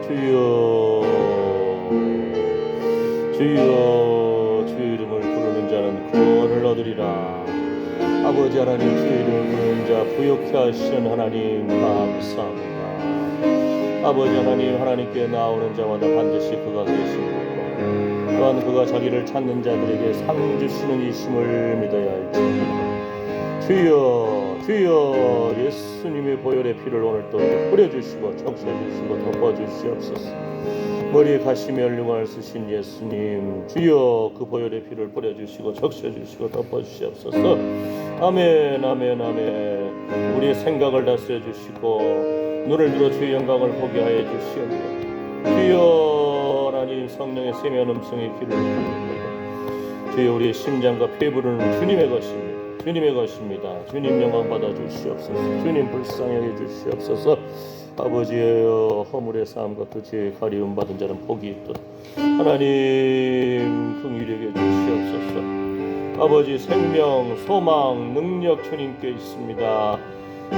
주여 주여 주의 이름을 부르는 자는 구원을 얻으리라. 아버지 하나님, 주의 이름을 부르는 자 부욕케 하시는 하나님 감사합니다. 아버지 하나님, 하나님께 나오는 자마다 반드시 그가 계시고 또한 그가 자기를 찾는 자들에게 상 주시는 이심을 믿어야 할지니라. 주여 주여 예수님의 보혈의 피를 오늘 또 뿌려주시고 적셔주시고 덮어주시옵소서. 머리에 가시며 혈lum을 쓰신 예수님, 주여 그 보혈의 피를 뿌려주시고 적셔주시고 덮어주시옵소서. 아멘 아멘 아멘. 우리의 생각을 다스려 주시고 눈을 들어 주의 영광을 보게 하여 주시옵소서. 주여 하나님, 성령의 세면 음성의 귀를 열어주시옵소서. 주여 우리의 심장과 폐부는 주님의 것입니다. 주님의 것입니다. 주님 영광 받아 주시옵소서. 주님 불쌍히 주시옵소서. 아버지여, 허물의 삶과 그 죄의 가리움 받은 자는 복이 있도다. 하나님 긍휼히 여겨 주시옵소서. 아버지, 생명, 소망, 능력 주님께 있습니다.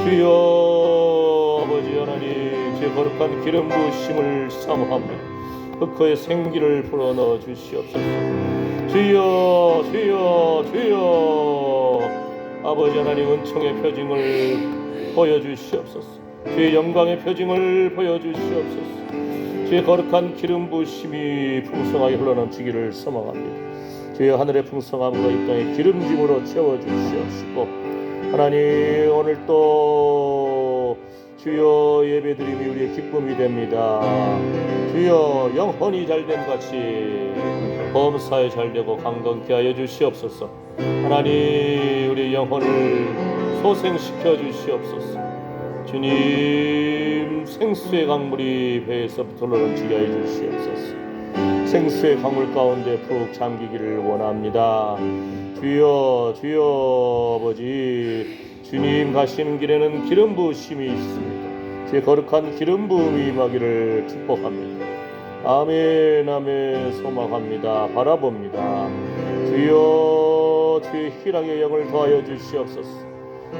주여 아버지 하나님, 제 거룩한 기름 부으심을 사모합니다. 흑커의 생기를 불어넣어 주시옵소서. 주여 주여 주여 아버지 하나님, 은총의 표징을 보여주시옵소서. 주의 영광의 표징을 보여주시옵소서. 주의 거룩한 기름 부으심이 풍성하게 흘러넘치기를 소망합니다. 주의 하늘의 풍성함과 이 땅의 기름짐으로 채워주시옵시고, 하나님 오늘 또 주여 예배드림이 우리의 기쁨이 됩니다. 주여 영혼이 잘된 같이 범사에 잘되고 강건케 하여 주시옵소서. 하나님 우리 영혼을 소생시켜 주시옵소서. 주님, 생수의 강물이 배에서부터 흘러넘치게 하여 주시옵소서. 생수의 강물 가운데 푹 잠기기를 원합니다. 주여 주여 아버지, 주님 가시는 길에는 기름 부으심이 있습니다. 제 거룩한 기름 부음이 임하기를 축복합니다. 아멘 아멘. 소망합니다. 바라봅니다. 주여 주의 희락의 영을 더하여 주시옵소서.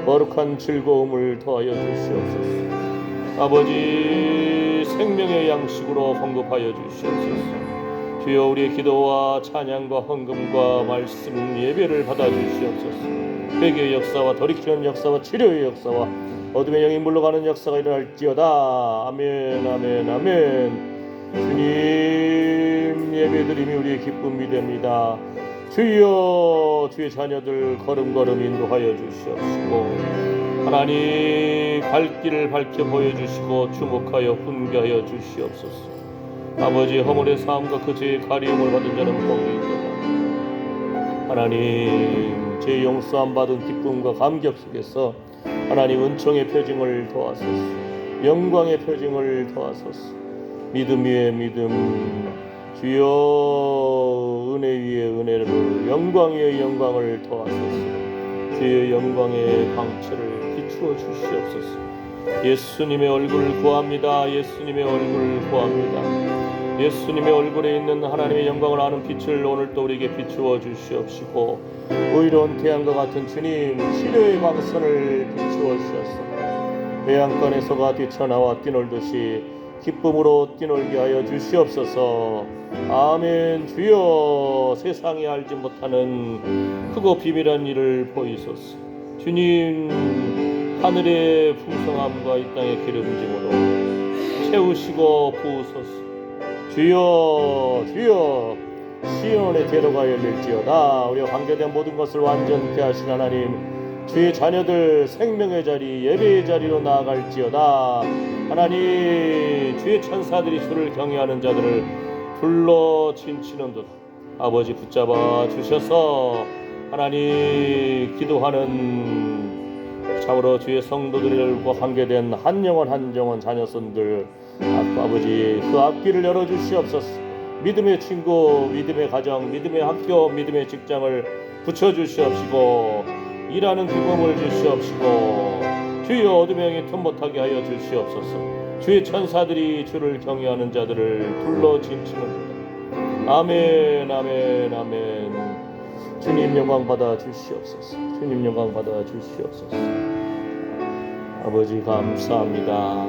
거룩한 즐거움을 더하여 주시옵소서. 아버지, 생명의 양식으로 공급하여 주시옵소서. 주여 우리의 기도와 찬양과 헌금과 말씀 예배를 받아 주시옵소서. 회개의 역사와 돌이키는 역사와 치료의 역사와 어둠의 영이 물러가는 역사가 일어날지어다. 아멘 아멘 아멘. 주님, 예배드림이 우리의 기쁨이 됩니다. 주여 주의 자녀들 걸음걸음 인도하여 주시옵시고, 하나님 갈 길을 밝혀 보여주시고 주목하여 훈계하여 주시옵소서. 아버지, 허물의 삶과 그 죄의 가리움을 받은 자는 복이 있도다. 하나님, 제 용서함 받은 기쁨과 감격 속에서 하나님 은총의 표징을 더하소서. 영광의 표징을 더하소서. 믿음 위에 믿음, 주여 은혜 위에 은혜를, 영광 위에 영광을 더하소서. 주의 영광의 광채를 비추어 주시옵소서. 예수님의 얼굴을 구합니다. 예수님의 얼굴을 구합니다. 예수님의 얼굴에 있는 하나님의 영광을 아는 빛을 오늘 또 우리에게 비추어 주시옵시고, 의로운 태양과 같은 주님, 치료의 광선을 비추어 주셔서 해안가에서가 뛰쳐나와 뛰놀듯이 기쁨으로 뛰놀게 하여 주시옵소서. 아멘. 주여, 세상이 알지 못하는 크고 비밀한 일을 보이소서. 주님, 하늘의 풍성함과 이 땅의 기름짐으로 채우시고 부으소서. 주여 주여, 시온의 대로가 열릴지어다. 우리와 관계된 모든 것을 완전케 하신 하나님, 주의 자녀들 생명의 자리, 예배의 자리로 나아갈지어다. 하나님, 주의 천사들이 주를 경외하는 자들을 불러 진치는 듯 아버지 붙잡아 주셔서 하나님 기도하는 참으로 주의 성도들과 관계된 한 영혼 한 영혼 자녀손들 아버지 그 앞길을 열어주시옵소서. 믿음의 친구, 믿음의 가정, 믿음의 학교, 믿음의 직장을 붙여주시옵시고, 일하는 기쁨을 주시옵시고, 주의 어둠의 영이 틈 못하게 하여 주시옵소서. 주의 천사들이 주를 경외하는 자들을 불러 진치는 아멘 아멘 아멘. 주님 영광 받아 주시옵소서. 주님 영광 받아 주시옵소서. 아버지 감사합니다.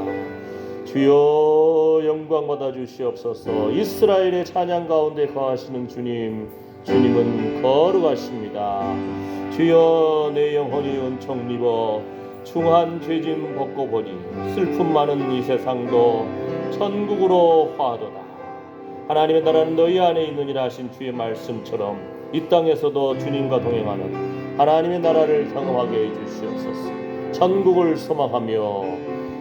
주여 영광 받아 주시옵소서. 이스라엘의 찬양 가운데 거하시는 주님, 주님은 거룩하십니다. 주여 내 영혼이 은총 입어 중한 죄짐 벗고 보니 슬픔 많은 이 세상도 천국으로 화하도다. 하나님의 나라는 너희 안에 있느니라 하신 주의 말씀처럼 이 땅에서도 주님과 동행하는 하나님의 나라를 경험하게 해주시옵소서. 천국을 소망하며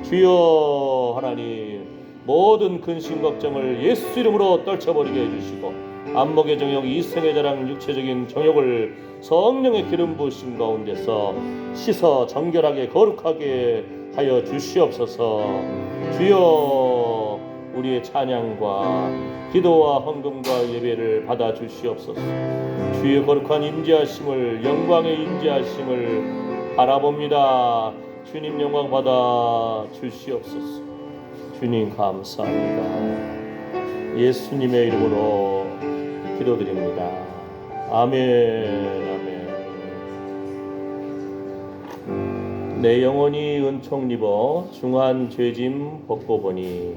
주여 하나님 모든 근심 걱정을 예수 이름으로 떨쳐버리게 해주시고 안목의 정욕, 이생의 자랑, 육체적인 정욕을 성령의 기름 부으심 가운데서 씻어 정결하게 거룩하게 하여 주시옵소서. 주여 우리의 찬양과 기도와 헌금과 예배를 받아 주시옵소서. 주의 거룩한 임재하심을, 영광의 임재하심을 바라봅니다. 주님 영광 받아 주시옵소서. 주님 감사합니다. 예수님의 이름으로 기도드립니다. 아멘. 아멘. 내 영혼이 은총 입어 중한 죄짐 벗고 보니.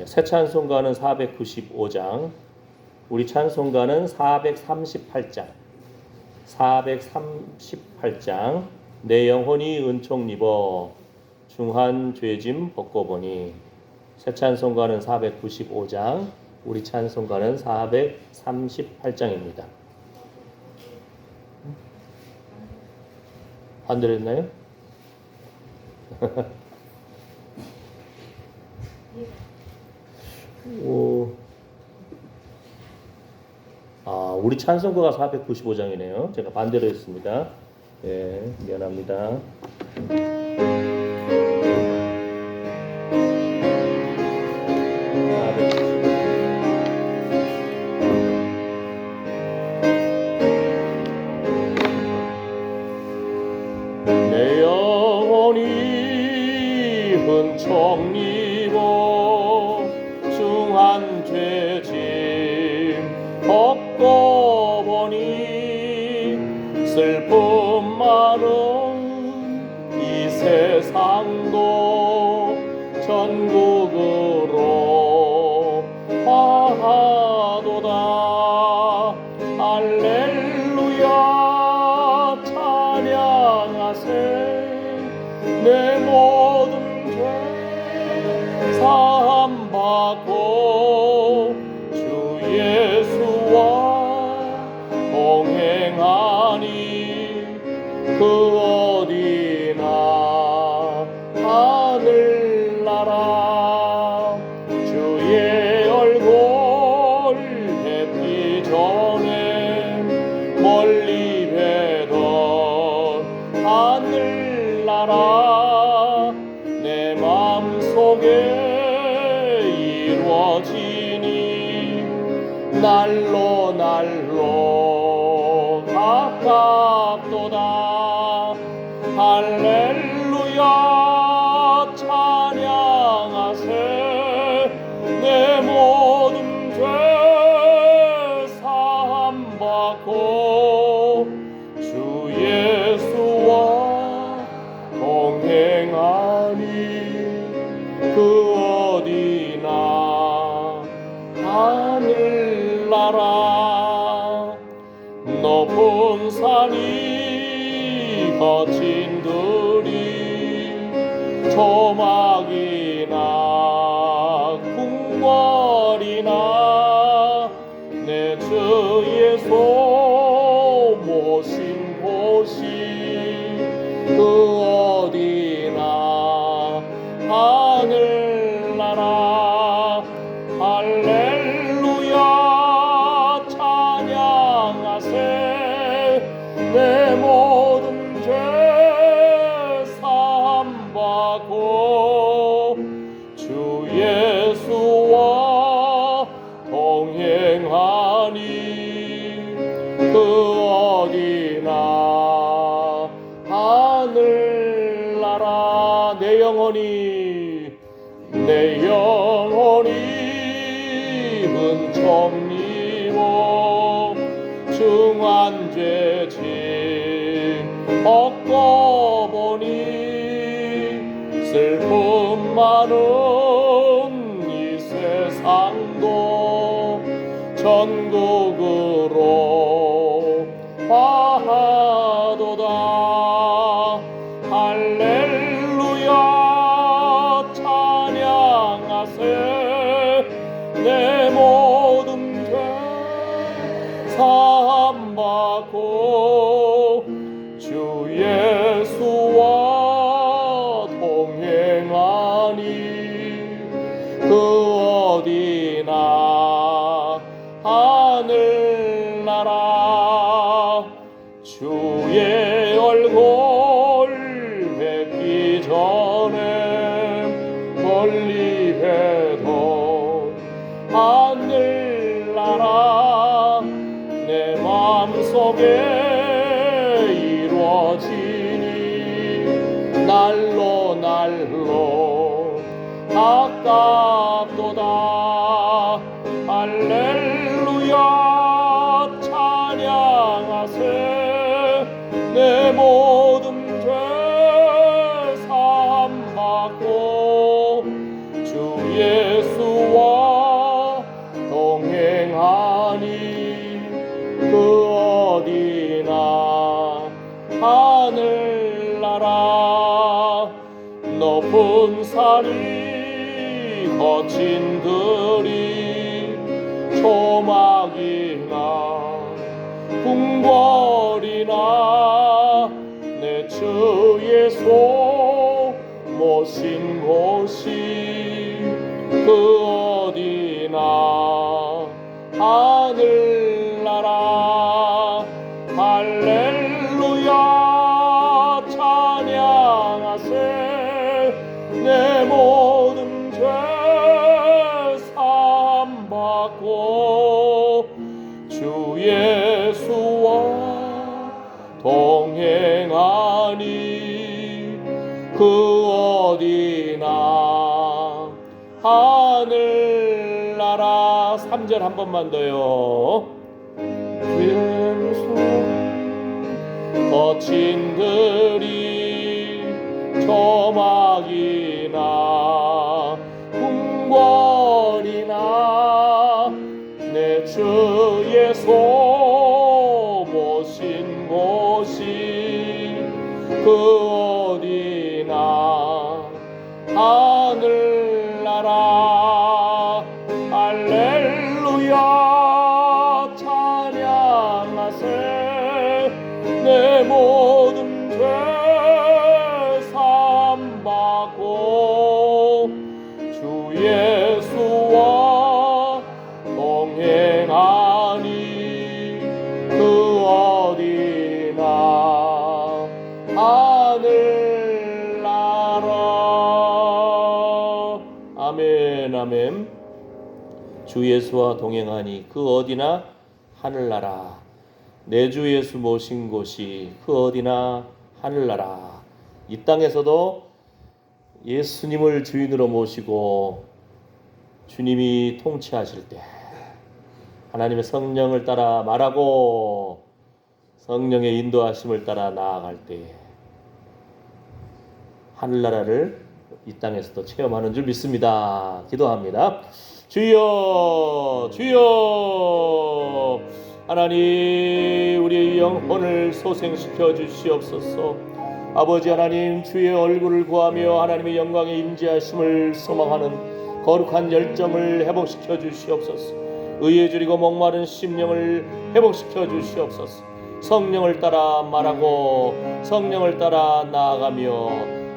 새 찬송가는 495장, 우리 찬송가는 438장. 내 영혼이 은총 입어 중한 죄짐 벗고 보니. 새 찬송가는 495장, 우리 찬송가는 438장입니다. 반대로 했나요? 우리 찬송가가 495장이네요. 제가 반대로 했습니다. 예, 미안합니다. 내 영혼이 은총 입어 중한 죄짐 벗고 보니 슬픔 많은 이 세상도 천국으로 화하도다. 할렐루야 찬양하세. 내 모든 죄 사함받고 주 예수와 동행하니 그 어디나 하늘나라. 주의 얼굴 뵙기 전에 멀리 뵈던 하늘나라 내 마음속에 이루어지니 날로 가깝도다. 할렐루야 찬양하세. 내 모든 죄 사함받고 주 예수와 동행하니 그 어디나 하늘나라. 높은 산이 거친 들이 조막이나 궁궐이나 내 주 예수 모신 곳이 그 어디나 하늘나라. 할렐루야 찬양하세. 내 모든 죄 사함받고 주 예수와 동행하니 그 어디나 하늘나라. 내 영혼이 은총 입어 중한 죄짐 벗고 보니 슬픔만 사는 이 세상도 전국으로 화하도다. 할렐루야 찬양하세. 내 모든 죄 사함받고 주 예수와 동행하니 그 어디나 하늘나라. 주의 얼굴 뵙기 전에 멀리 해도 하늘나라 내 마음속에 이루어지니 날로 날로 가깝도다. 할렐루야 찬양하세. 내 모든 죄 사함받고 주 예수와 동행하니 그 어디나 하늘나라. 높은 산이 거친 들이 초막이나 궁궐이나 내 주 예수 모신 곳이 그 어디나 하늘나라. 할렐루야 찬양하세. 내 모든 죄 사함받고 주 예수와 동행하니 그 어디나 하늘나라. 3절 한 번만 더요. 거친 들이 초막이나 궁궐이나 내 주 예수 모신 곳이 그 어디나 하늘나라. 할렐루야 찬양하세. 내 모든 죄 사함받고 주 예수와 동행하니 그 어디나 하늘나라. 아멘 아멘. 주 예수와 동행하니 그 어디나 하늘나라. 내 주 예수 모신 곳이 그 어디나 하늘나라. 이 땅에서도 예수님을 주인으로 모시고 주님이 통치하실 때 하나님의 성령을 따라 말하고 성령의 인도하심을 따라 나아갈 때 하늘나라를 이 땅에서도 체험하는 줄 믿습니다. 기도합니다. 주여 주여 하나님 우리의 영혼을 소생시켜 주시옵소서. 아버지 하나님 주의 얼굴을 구하며 하나님의 영광의 임재하심을 소망하는 거룩한 열정을 회복시켜 주시옵소서. 의에 줄이고 목마른 심령을 회복시켜 주시옵소서. 성령을 따라 말하고 성령을 따라 나아가며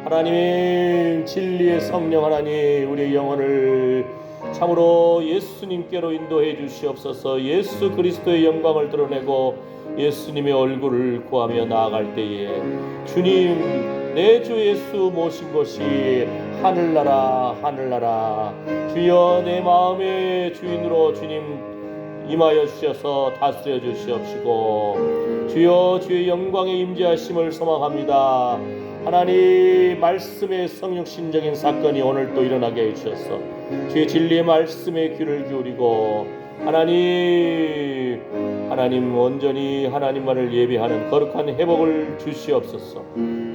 하나님의 진리의 성령 하나님 우리의 영혼을 참으로 예수님께로 인도해 주시옵소서. 예수 그리스도의 영광을 드러내고 예수님의 얼굴을 구하며 나아갈 때에 주님 내 주 예수 모신 곳이 하늘나라 하늘나라. 주여 내 마음의 주인으로 주님 임하여 주셔서 다스려 주시옵시고 주여 주의 영광의 임재하심을 소망합니다. 하나님 말씀의 성육신적인 사건이 오늘 또 일어나게 해주셔서 주의 진리의 말씀에 귀를 기울이고 하나님 온전히 하나님만을 예배하는 거룩한 회복을 주시옵소서.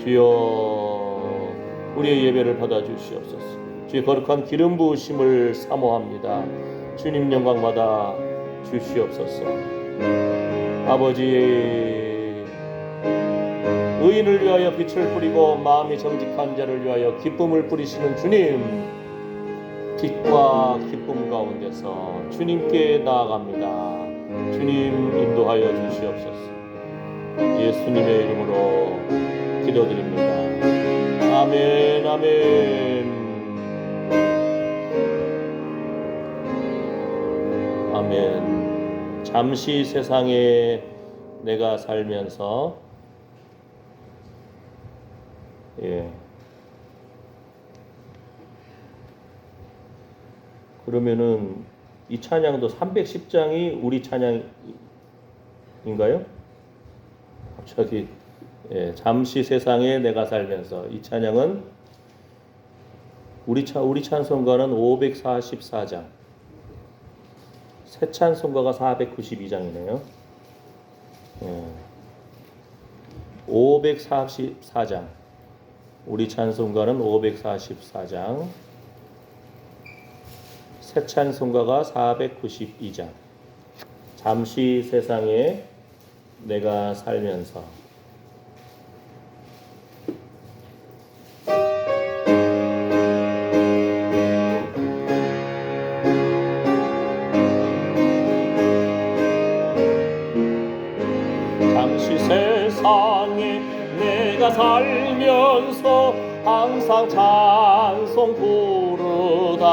주여 우리의 예배를 받아 주시옵소서. 주의 거룩한 기름 부으심을 사모합니다. 주님 영광 받아 주시옵소서. 아버지, 의인을 위하여 빛을 뿌리고 마음이 정직한 자를 위하여 기쁨을 뿌리시는 주님, 빛과 기쁨 가운데서 주님께 나아갑니다. 주님 인도하여 주시옵소서. 예수님의 이름으로 기도드립니다. 아멘, 아멘, 아멘. 잠시 세상에 내가 살면서 그러면은 이 찬양도 310장이 우리 찬양인가요? 갑자기 잠시 세상에 내가 살면서 이 찬양은 우리 찬송가는 544장, 새 찬송가가 492장이네요. 544장, 우리 찬송가는 544장, 새 찬송가가 492장. 잠시 세상에 내가 살면서. 잠시 세상에 내가 살면서 항상 찬송 부르다가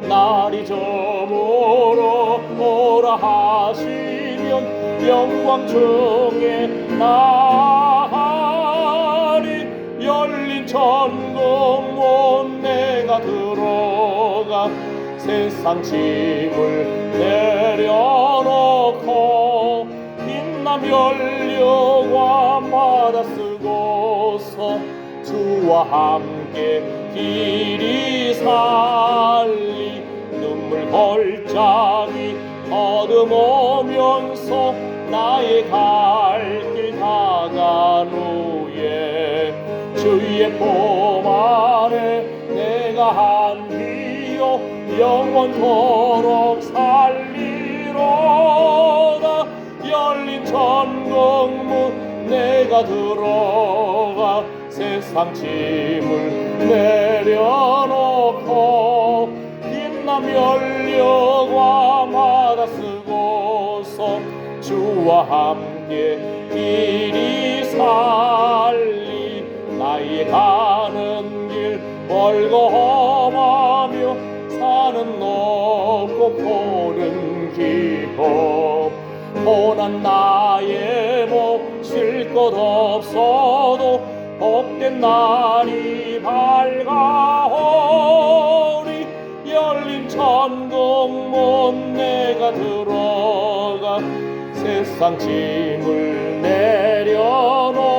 날이 저물어 오라 하시면 영광 중에 나리 열린 천국문 내가 들어가 세상 짐을 내려놓고 빛남 연료와 마다 쓰고서 주와 함께 길이 살리 눈물 골짜기 거듭오면서 나의 갈 길 다간 후에 주의 품 아래 내가 한디어 영원토록 살리로다. 열린 천국문 내가 들어가 세상 짐을 내려놓고 빛남 연료와 마다 쓰고서 주와 함께 길이 살리 나의 가는 길 멀고 험하며 산은 높고 폭은 깊어 고난 나의 목 쉴 것 없어도 복된 날이 밝아오리. 열린 천국문 내가 들어가 세상 짐을 내려놓고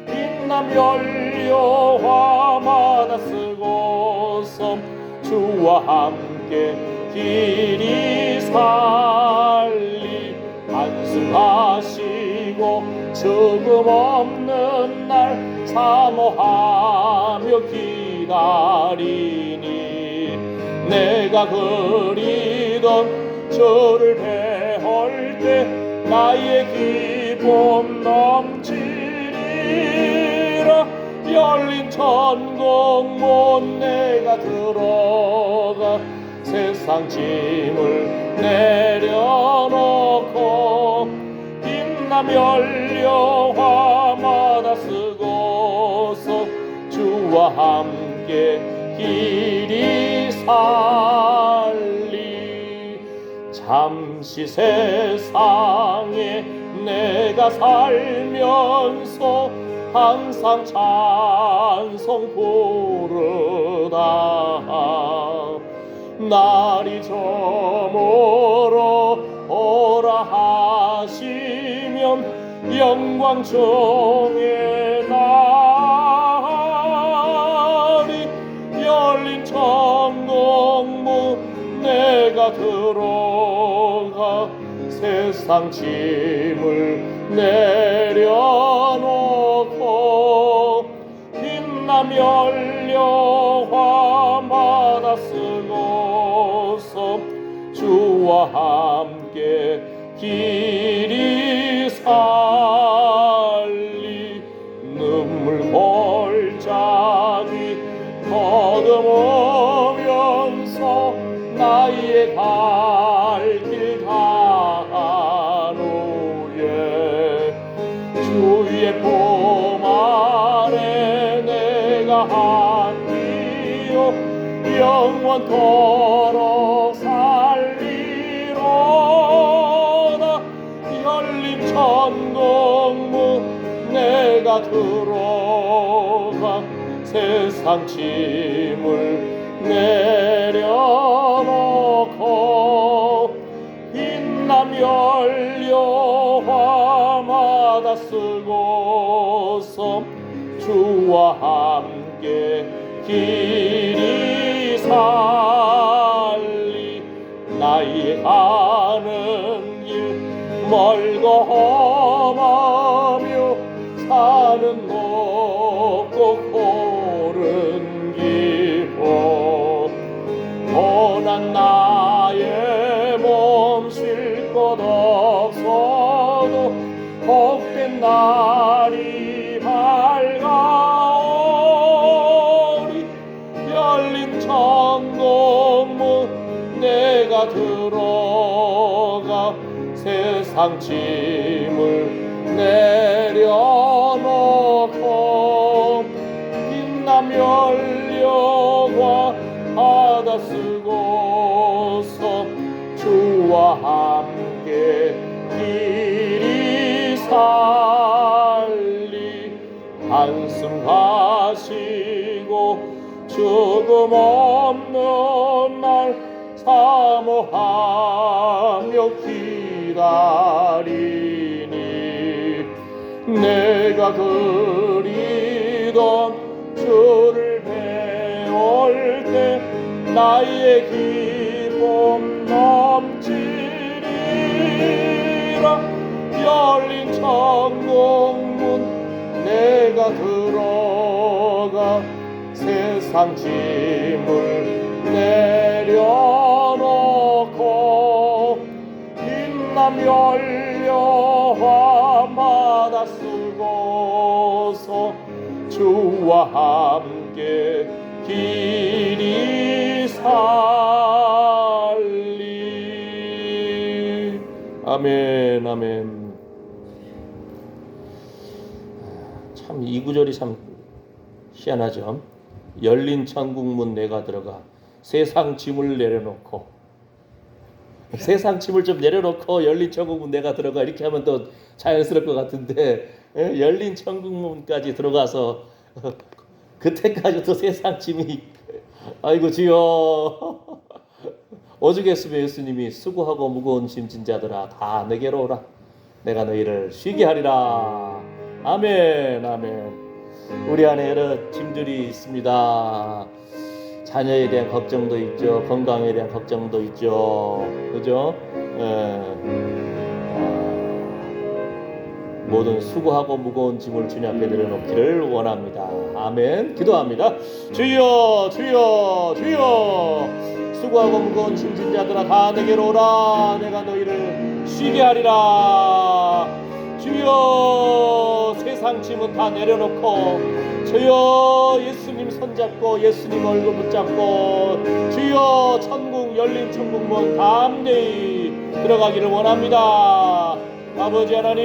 빛남 연료와 마다 쓰고서 주와 함께 길이 살리. 안수하시고 죽음 없는 날 사모하며 기다리니 내가 그리던 주를 배울 때 나의 기쁨 넘치리라. 열린 천국문 내가 들어가 세상 짐을 내려놓고 빛남 연료와 마다 쓰고서 주와 함께 길이 살리. 잠시 세상에 내가 살면서 항상 찬송 부르다 날이 저물어 오라 하시면 영광 중에 나리 열린 천국문 내가 들어가 세상 짐을 내려놓고 빛남 빛나며 열려 화마다 쓰고서 주와 함께 길이 살리 눈물 골짜기 더듬으면서 나의 갈 길 가노예 주의 품 아래 내가 한디요 영원토록 살리로다 열린 천국문 내가 들어가 세상 짐을 내려놓고 빛나며 열려 화마다 쓰고서 주와 함께 길이 살리 나의 가는 길 멀고 험하며 산은 높고 고른 길고 고난 나의 몸 쉴 곳 없어도 복된 날이 밝아오리 열린 천국문 내가 들어가 세상 짐을 내려놓고 빛나며 열려와 바다 쓰고서 주와 함께 길이 살리 한숨 가시고 죽음 없는 날 사모하며 기다리니 내가 그리던 주를 배울 때 나의 기쁨 넘치리라 열린 천국문 내가 들어가 세상 짐을 내려놓고 빛나며 열려 화마다 쓰고서 주와 함께 길이 살리. 아멘 아멘. 참 이 구절이 참 희한하죠. 열린 천국문 내가 들어가 세상 짐을 내려놓고 세상 짐을 좀 내려놓고 열린 천국문 내가 들어가 이렇게 하면 더 자연스러울 것 같은데 열린 천국문까지 들어가서 그때까지도 세상 짐이 아이고 주여 오죽했으면 예수님이 수고하고 무거운 짐진 자들아 다 내게로 오라 내가 너희를 쉬게 하리라. 아멘 아멘. 우리 안에 여러 짐들이 있습니다. 자녀에 대한 걱정도 있죠. 건강에 대한 걱정도 있죠. 그죠? 모든 수고하고 무거운 짐을 주님 앞에 내려놓기를 원합니다. 아멘. 기도합니다. 주여 주여 주여 수고하고 무거운 짐진 자들아 다 내게로 오라 내가 너희를 쉬게 하리라. 주여 세상 짐은 다 내려놓고 주여 예수님 손잡고 예수님 얼굴 붙잡고 주여 천국 열린 천국문 담대히 들어가기를 원합니다. 아버지 하나님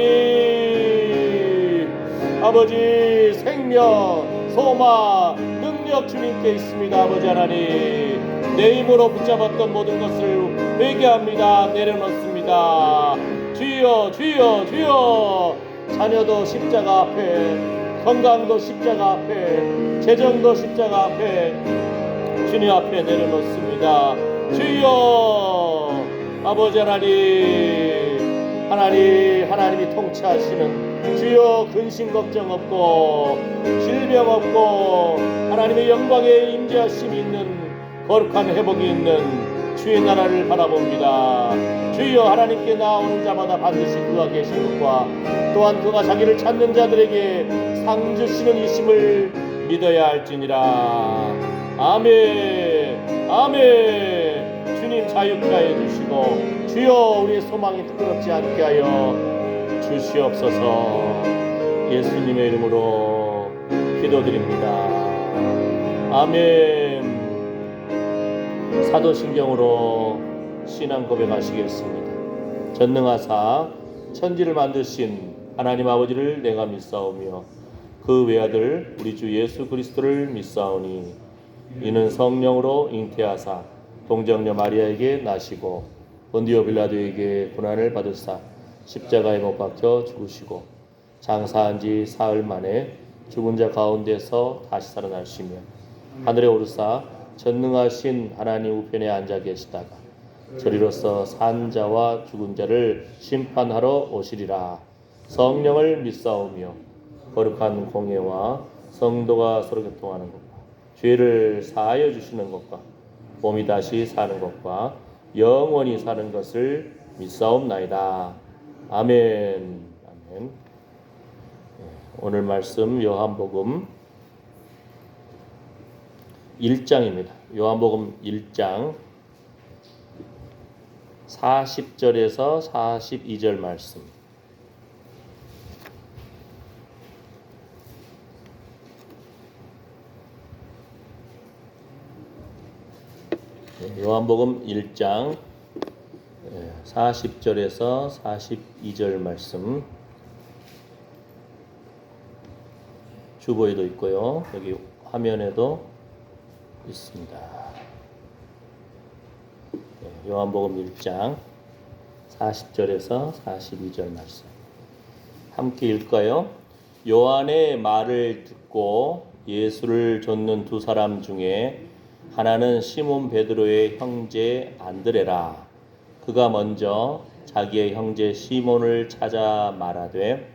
아버지 생명 소망 능력 주님께 있습니다. 아버지 하나님 내 힘으로 붙잡았던 모든 것을 회개합니다. 내려놓습니다. 주여 주여 주여 자녀도 십자가 앞에 건강도 십자가 앞에 재정도 십자가 앞에 주님 앞에 내려놓습니다. 주여 아버지 하나님이 통치하시는 주여 근심 걱정 없고 질병 없고 하나님의 영광의 임재하심이 있는 거룩한 회복이 있는 주의 나라를 바라봅니다. 주여 하나님께 나오는 자마다 반드시 그가 계신 것과 또한 그가 자기를 찾는 자들에게 상 주시는 이심을 믿어야 할지니라. 아멘. 아멘. 주님 자유케 하여 주시고 주여 우리의 소망이 부끄럽지 않게 하여 주시옵소서. 예수님의 이름으로 기도드립니다. 아멘. 사도신경으로 신앙 고백하시겠습니다. 전능하사 천지를 만드신 하나님 아버지를 내가 믿사오며 그 외아들 우리 주 예수 그리스도를 믿사오니 이는 성령으로 잉태하사 동정녀 마리아에게 나시고 본디오 빌라도에게 고난을 받으사 십자가에 못 박혀 죽으시고 장사한 지 사흘 만에 죽은 자 가운데서 다시 살아나시며 하늘에 오르사 전능하신 하나님 우편에 앉아 계시다가 저리로서 산 자와 죽은 자를 심판하러 오시리라. 성령을 믿사오며 거룩한 공예와 성도가 서로 교통하는 것과 죄를 사하여 주시는 것과 몸이 다시 사는 것과 영원히 사는 것을 믿사옵나이다. 아멘. 아멘. 오늘 말씀 요한복음 1장입니다. 요한복음 1장 40절에서 42절 말씀. 요한복음 1장 40절에서 42절 말씀. 주보에도 있고요. 여기 화면에도 있습니다. 요한복음 1장 40절에서 42절 말씀 함께 읽을까요? 요한의 말을 듣고 예수를 좇는 두 사람 중에 하나는 시몬 베드로의 형제 안드레라. 그가 먼저 자기의 형제 시몬을 찾아 말하되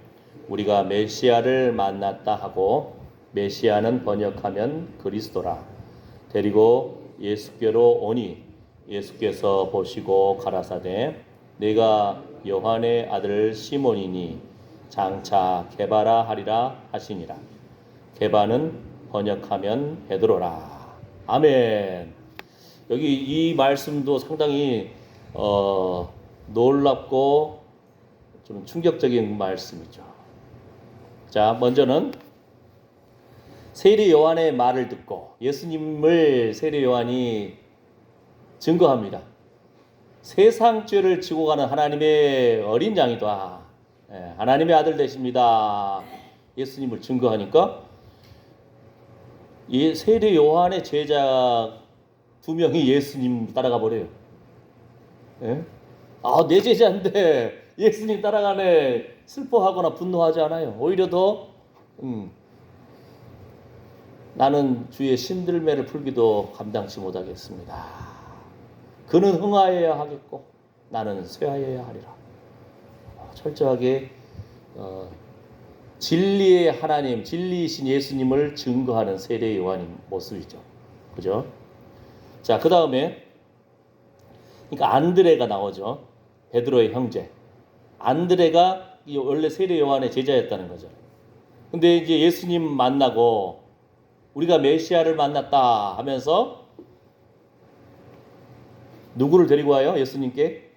우리가 메시아를 만났다 하고, 메시아는 번역하면 그리스도라. 데리고 예수께로 오니 예수께서 보시고 가라사대 내가 요한의 아들 시몬이니 장차 게바라 하리라 하시니라. 게바는 번역하면 베드로라. 아멘. 여기 이 말씀도 상당히 놀랍고 좀 충격적인 말씀이죠. 자, 먼저는 세례 요한의 말을 듣고 예수님을 세례 요한이 증거합니다. 세상 죄를 지고 가는 하나님의 어린 양이다. 하나님의 아들 되십니다. 예수님을 증거하니까 이 세례 요한의 제자 두 명이 예수님 따라가 버려요. 내 제자인데 예수님 따라가네. 슬퍼하거나 분노하지 않아요. 오히려 더 나는 주의 신들매를 풀기도 감당치 못하겠습니다. 그는 흥하여야 하겠고 나는 쇠하여야 하리라. 철저하게 진리의 하나님, 진리이신 예수님을 증거하는 세례 요한의 모습이죠. 그죠? 자, 그 다음에 그러니까 안드레가 나오죠. 베드로의 형제. 안드레가 원래 세례 요한의 제자였다는 거죠. 근데 이제 예수님 만나고 우리가 메시아를 만났다 하면서 누구를 데리고 와요? 예수님께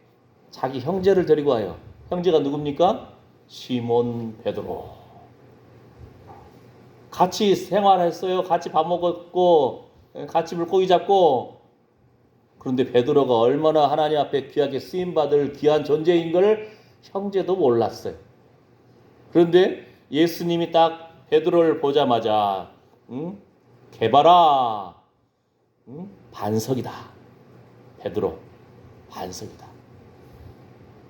자기 형제를 데리고 와요. 형제가 누굽니까? 시몬 베드로. 같이 생활했어요. 같이 밥 먹었고 같이 물고기 잡고. 그런데 베드로가 얼마나 하나님 앞에 귀하게 쓰임받을 귀한 존재인 걸 형제도 몰랐어요. 그런데 예수님이 딱 베드로를 보자마자 게바라, 반석이다. 베드로, 반석이다.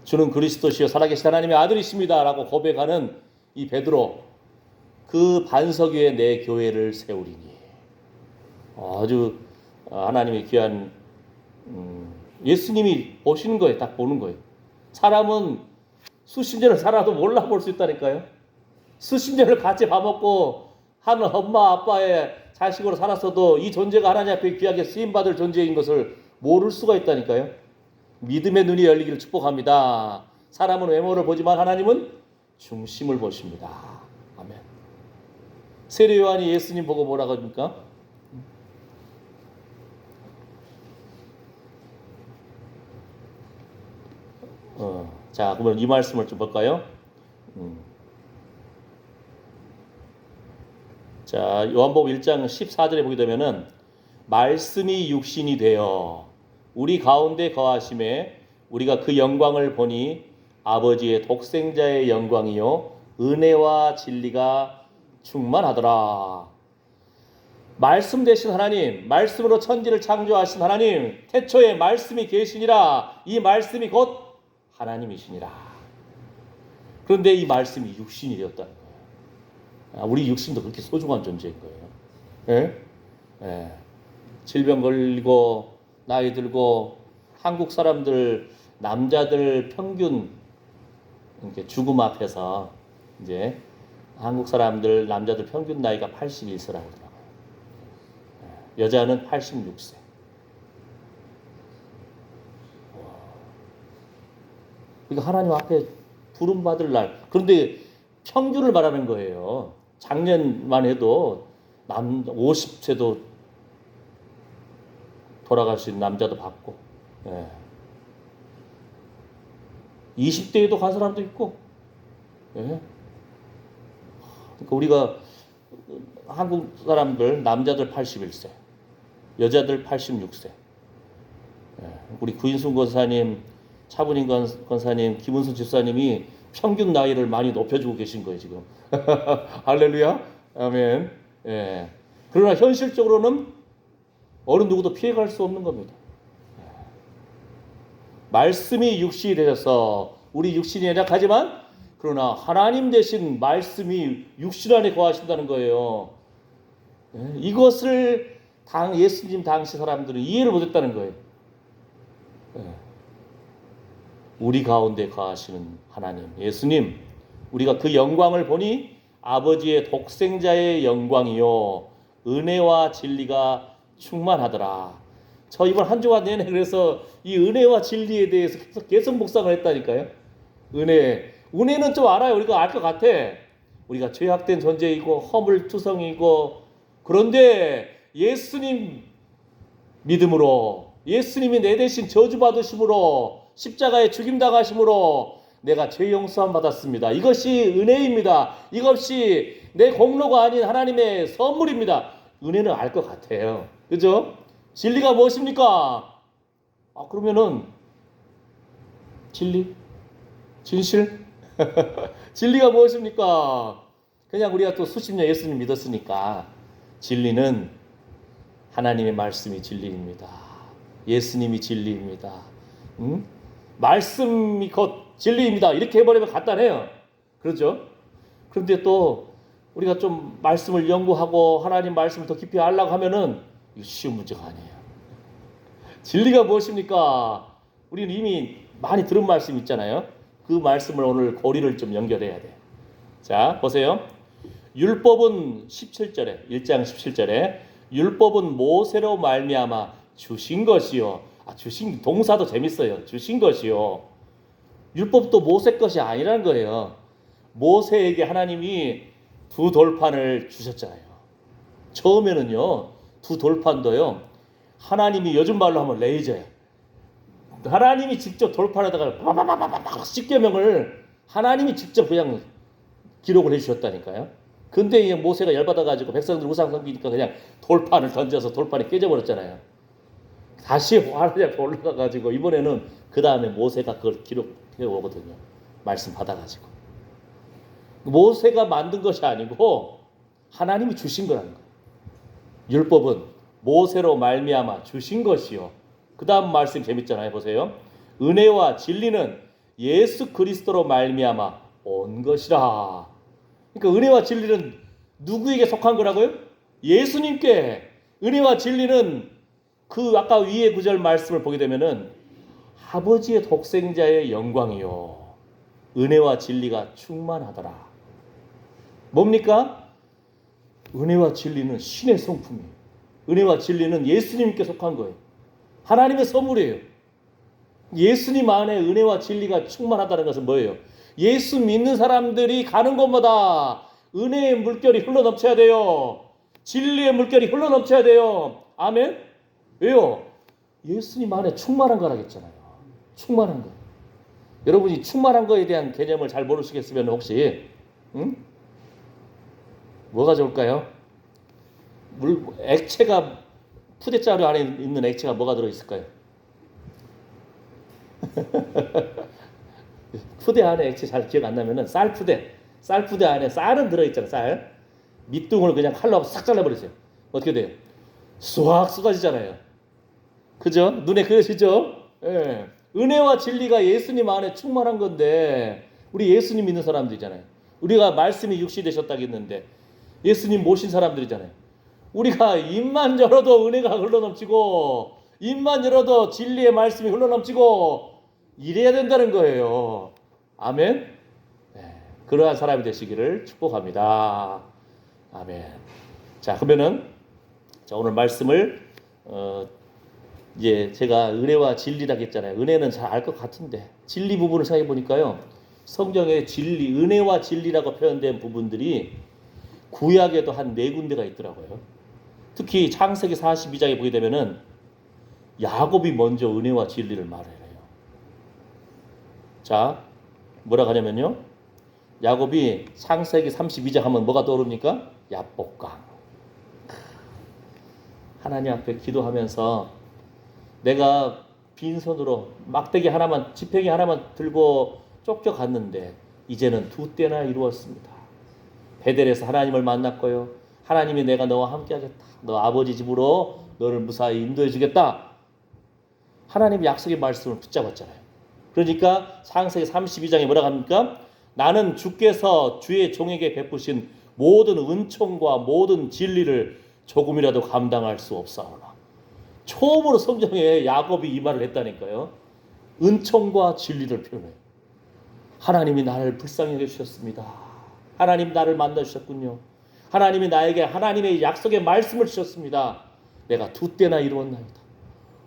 주는 그리스도시요 살아계신 하나님의 아들이십니다 라고 고백하는 이 베드로, 그 반석 위에 내 교회를 세우리니. 아주 하나님의 귀한 예수님이 보시는 거예요. 딱 보는 거예요. 사람은 수십 년을 살아도 몰라볼 수 있다니까요. 수십 년을 같이 밥 먹고 하는 엄마 아빠의 자식으로 살았어도 이 존재가 하나님 앞에 귀하게 쓰임받을 존재인 것을 모를 수가 있다니까요. 믿음의 눈이 열리기를 축복합니다. 사람은 외모를 보지만 하나님은 중심을 보십니다. 아멘. 세례 요한이 예수님 보고 뭐라고 합니까? 자, 그러면 이 말씀을 좀 볼까요? 자, 요한복음 1장 14절에 보게 되면은 말씀이 육신이 되어 우리 가운데 거하심에 우리가 그 영광을 보니 아버지의 독생자의 영광이요 은혜와 진리가 충만하더라. 말씀 되신 하나님, 말씀으로 천지를 창조하신 하나님, 태초에 말씀이 계시니라. 이 말씀이 곧 하나님이시니라. 그런데 이 말씀이 육신이 되었다는 거예요. 우리 육신도 그렇게 소중한 존재인 거예요. 예? 예. 질병 걸리고 나이 들고 한국 사람들 남자들 평균 이렇게 죽음 앞에서 이제 한국 사람들 남자들 평균 나이가 81세라고 하더라고요. 여자는 86세. 그러니까 하나님 앞에 부름 받을 날. 그런데 평균을 말하는 거예요. 작년만 해도 50세도 돌아가신 남자도 봤고, 20대에도 간 사람도 있고, 그러니까 우리가 한국 사람들 남자들 81세, 여자들 86세. 우리 구인순 권사님, 차분인 권사님, 김은수 집사님이 평균 나이를 많이 높여주고 계신 거예요 지금. 할렐루야, 아멘. 예. 그러나 현실적으로는 어느 누구도 피해갈 수 없는 겁니다. 말씀이 육신이 되셔서 우리 육신이 연약하지만 그러나 하나님 되신 말씀이 육신 안에 거하신다는 거예요. 이것을 예수님 당시 사람들은 이해를 못했다는 거예요. 우리 가운데 거하시는 하나님, 예수님, 우리가 그 영광을 보니 아버지의 독생자의 영광이요 은혜와 진리가 충만하더라. 저 이번 한 주간 내내 그래서 이 은혜와 진리에 대해서 계속 묵상을 했다니까요. 은혜는 좀 알아요. 우리가 알 것 같아. 우리가 죄악된 존재이고 허물투성이고, 그런데 예수님 믿음으로, 예수님이 내 대신 저주받으심으로, 십자가에 죽임당하심으로 내가 죄 용서함 받았습니다. 이것이 은혜입니다. 이것이 내 공로가 아닌 하나님의 선물입니다. 은혜는 알 것 같아요. 그죠? 진리가 무엇입니까? 그러면은 진리? 진실? 진리가 무엇입니까? 그냥 우리가 또 수십 년 예수님 믿었으니까 진리는 하나님의 말씀이 진리입니다. 예수님이 진리입니다. 말씀이 곧 진리입니다. 이렇게 해버리면 간단해요. 그렇죠? 그런데 또 우리가 좀 말씀을 연구하고 하나님 말씀을 더 깊이 알려고 하면은 이거 쉬운 문제가 아니에요. 진리가 무엇입니까? 우리는 이미 많이 들은 말씀 있잖아요. 그 말씀을 오늘 고리를 좀 연결해야 돼. 자, 보세요. 율법은 17절에 1장 17절에 율법은 모세로 말미암아 주신 것이요. 주신 동사도 재밌어요. 주신 것이요. 율법도 모세 것이 아니라는 거예요. 모세에게 하나님이 두 돌판을 주셨잖아요. 처음에는요, 두 돌판도요, 하나님이 요즘 말로 하면 레이저예요. 하나님이 직접 돌판에다가 바바바바바 십계명을 하나님이 직접 그냥 기록을 해주셨다니까요. 근데 모세가 열받아가지고 백성들 우상 섬기니까 그냥 돌판을 던져서 돌판이 깨져버렸잖아요. 다시 하나님 올라가가지고 이번에는 그 다음에 모세가 그걸 기록해 오거든요. 말씀 받아가지고. 모세가 만든 것이 아니고 하나님이 주신 거라는 거예요. 율법은 모세로 말미암아 주신 것이요. 그 다음 말씀 재밌잖아요. 보세요. 은혜와 진리는 예수 그리스도로 말미암아 온 것이라. 그러니까 은혜와 진리는 누구에게 속한 거라고요? 예수님께. 은혜와 진리는 그 아까 위에 구절 말씀을 보게 되면은 아버지의 독생자의 영광이요 은혜와 진리가 충만하더라. 뭡니까? 은혜와 진리는 신의 성품이에요. 은혜와 진리는 예수님께 속한 거예요. 하나님의 선물이에요. 예수님 안에 은혜와 진리가 충만하다는 것은 뭐예요? 예수 믿는 사람들이 가는 곳마다 은혜의 물결이 흘러넘쳐야 돼요. 진리의 물결이 흘러넘쳐야 돼요. 아멘? 왜요? 예수님 안에 충만한 거라겠잖아요. 충만한 거. 여러분이 충만한 거에 대한 개념을 잘 모르시겠으면 혹시 뭐가 좋을까요? 액체가 푸대자루 안에 있는 액체가 뭐가 들어있을까요? 푸대 안에 액체 잘 기억 안 나면은 쌀푸대 안에 쌀은 들어있잖아요. 쌀 밑둥을 그냥 칼로 싹 잘라버리세요. 어떻게 돼요? 쑥 쏟아지잖아요. 그죠? 눈에 그려지죠? 예. 은혜와 진리가 예수님 안에 충만한 건데 우리 예수님 믿는 사람들이잖아요. 우리가 말씀이 육시 되셨다겠는데 예수님 모신 사람들이잖아요. 우리가 입만 열어도 은혜가 흘러넘치고 입만 열어도 진리의 말씀이 흘러넘치고 이래야 된다는 거예요. 아멘. 네, 그러한 사람이 되시기를 축복합니다. 아멘. 자, 그러면은 오늘 말씀을 이제 제가 은혜와 진리라고 했잖아요. 은혜는 잘 알 것 같은데 진리 부분을 생각해 보니까요. 성경에 진리, 은혜와 진리라고 표현된 부분들이 구약에도 한 4군데가 있더라고요. 특히 창세기 42장에 보게 되면은 야곱이 먼저 은혜와 진리를 말해요. 자, 뭐라 하냐면요. 야곱이 창세기 32장 하면 뭐가 떠오릅니까? 야복강. 하나님 앞에 기도하면서 내가 빈손으로 막대기 하나만, 지팡이 하나만 들고 쫓겨갔는데 이제는 2때나 이루었습니다. 베델에서 하나님을 만났고요. 하나님이 내가 너와 함께하겠다. 너 아버지 집으로 너를 무사히 인도해 주겠다. 하나님의 약속의 말씀을 붙잡았잖아요. 그러니까 창세기 32장에 뭐라고 합니까? 나는 주께서 주의 종에게 베푸신 모든 은총과 모든 진리를 조금이라도 감당할 수 없사오나. 처음으로 성경에 야곱이 이 말을 했다니까요. 은총과 진리를 표현해요. 하나님이 나를 불쌍히 여겨주셨습니다. 하나님 나를 만나주셨군요. 하나님이 나에게 하나님의 약속의 말씀을 주셨습니다. 내가 2때나 이루었나이다.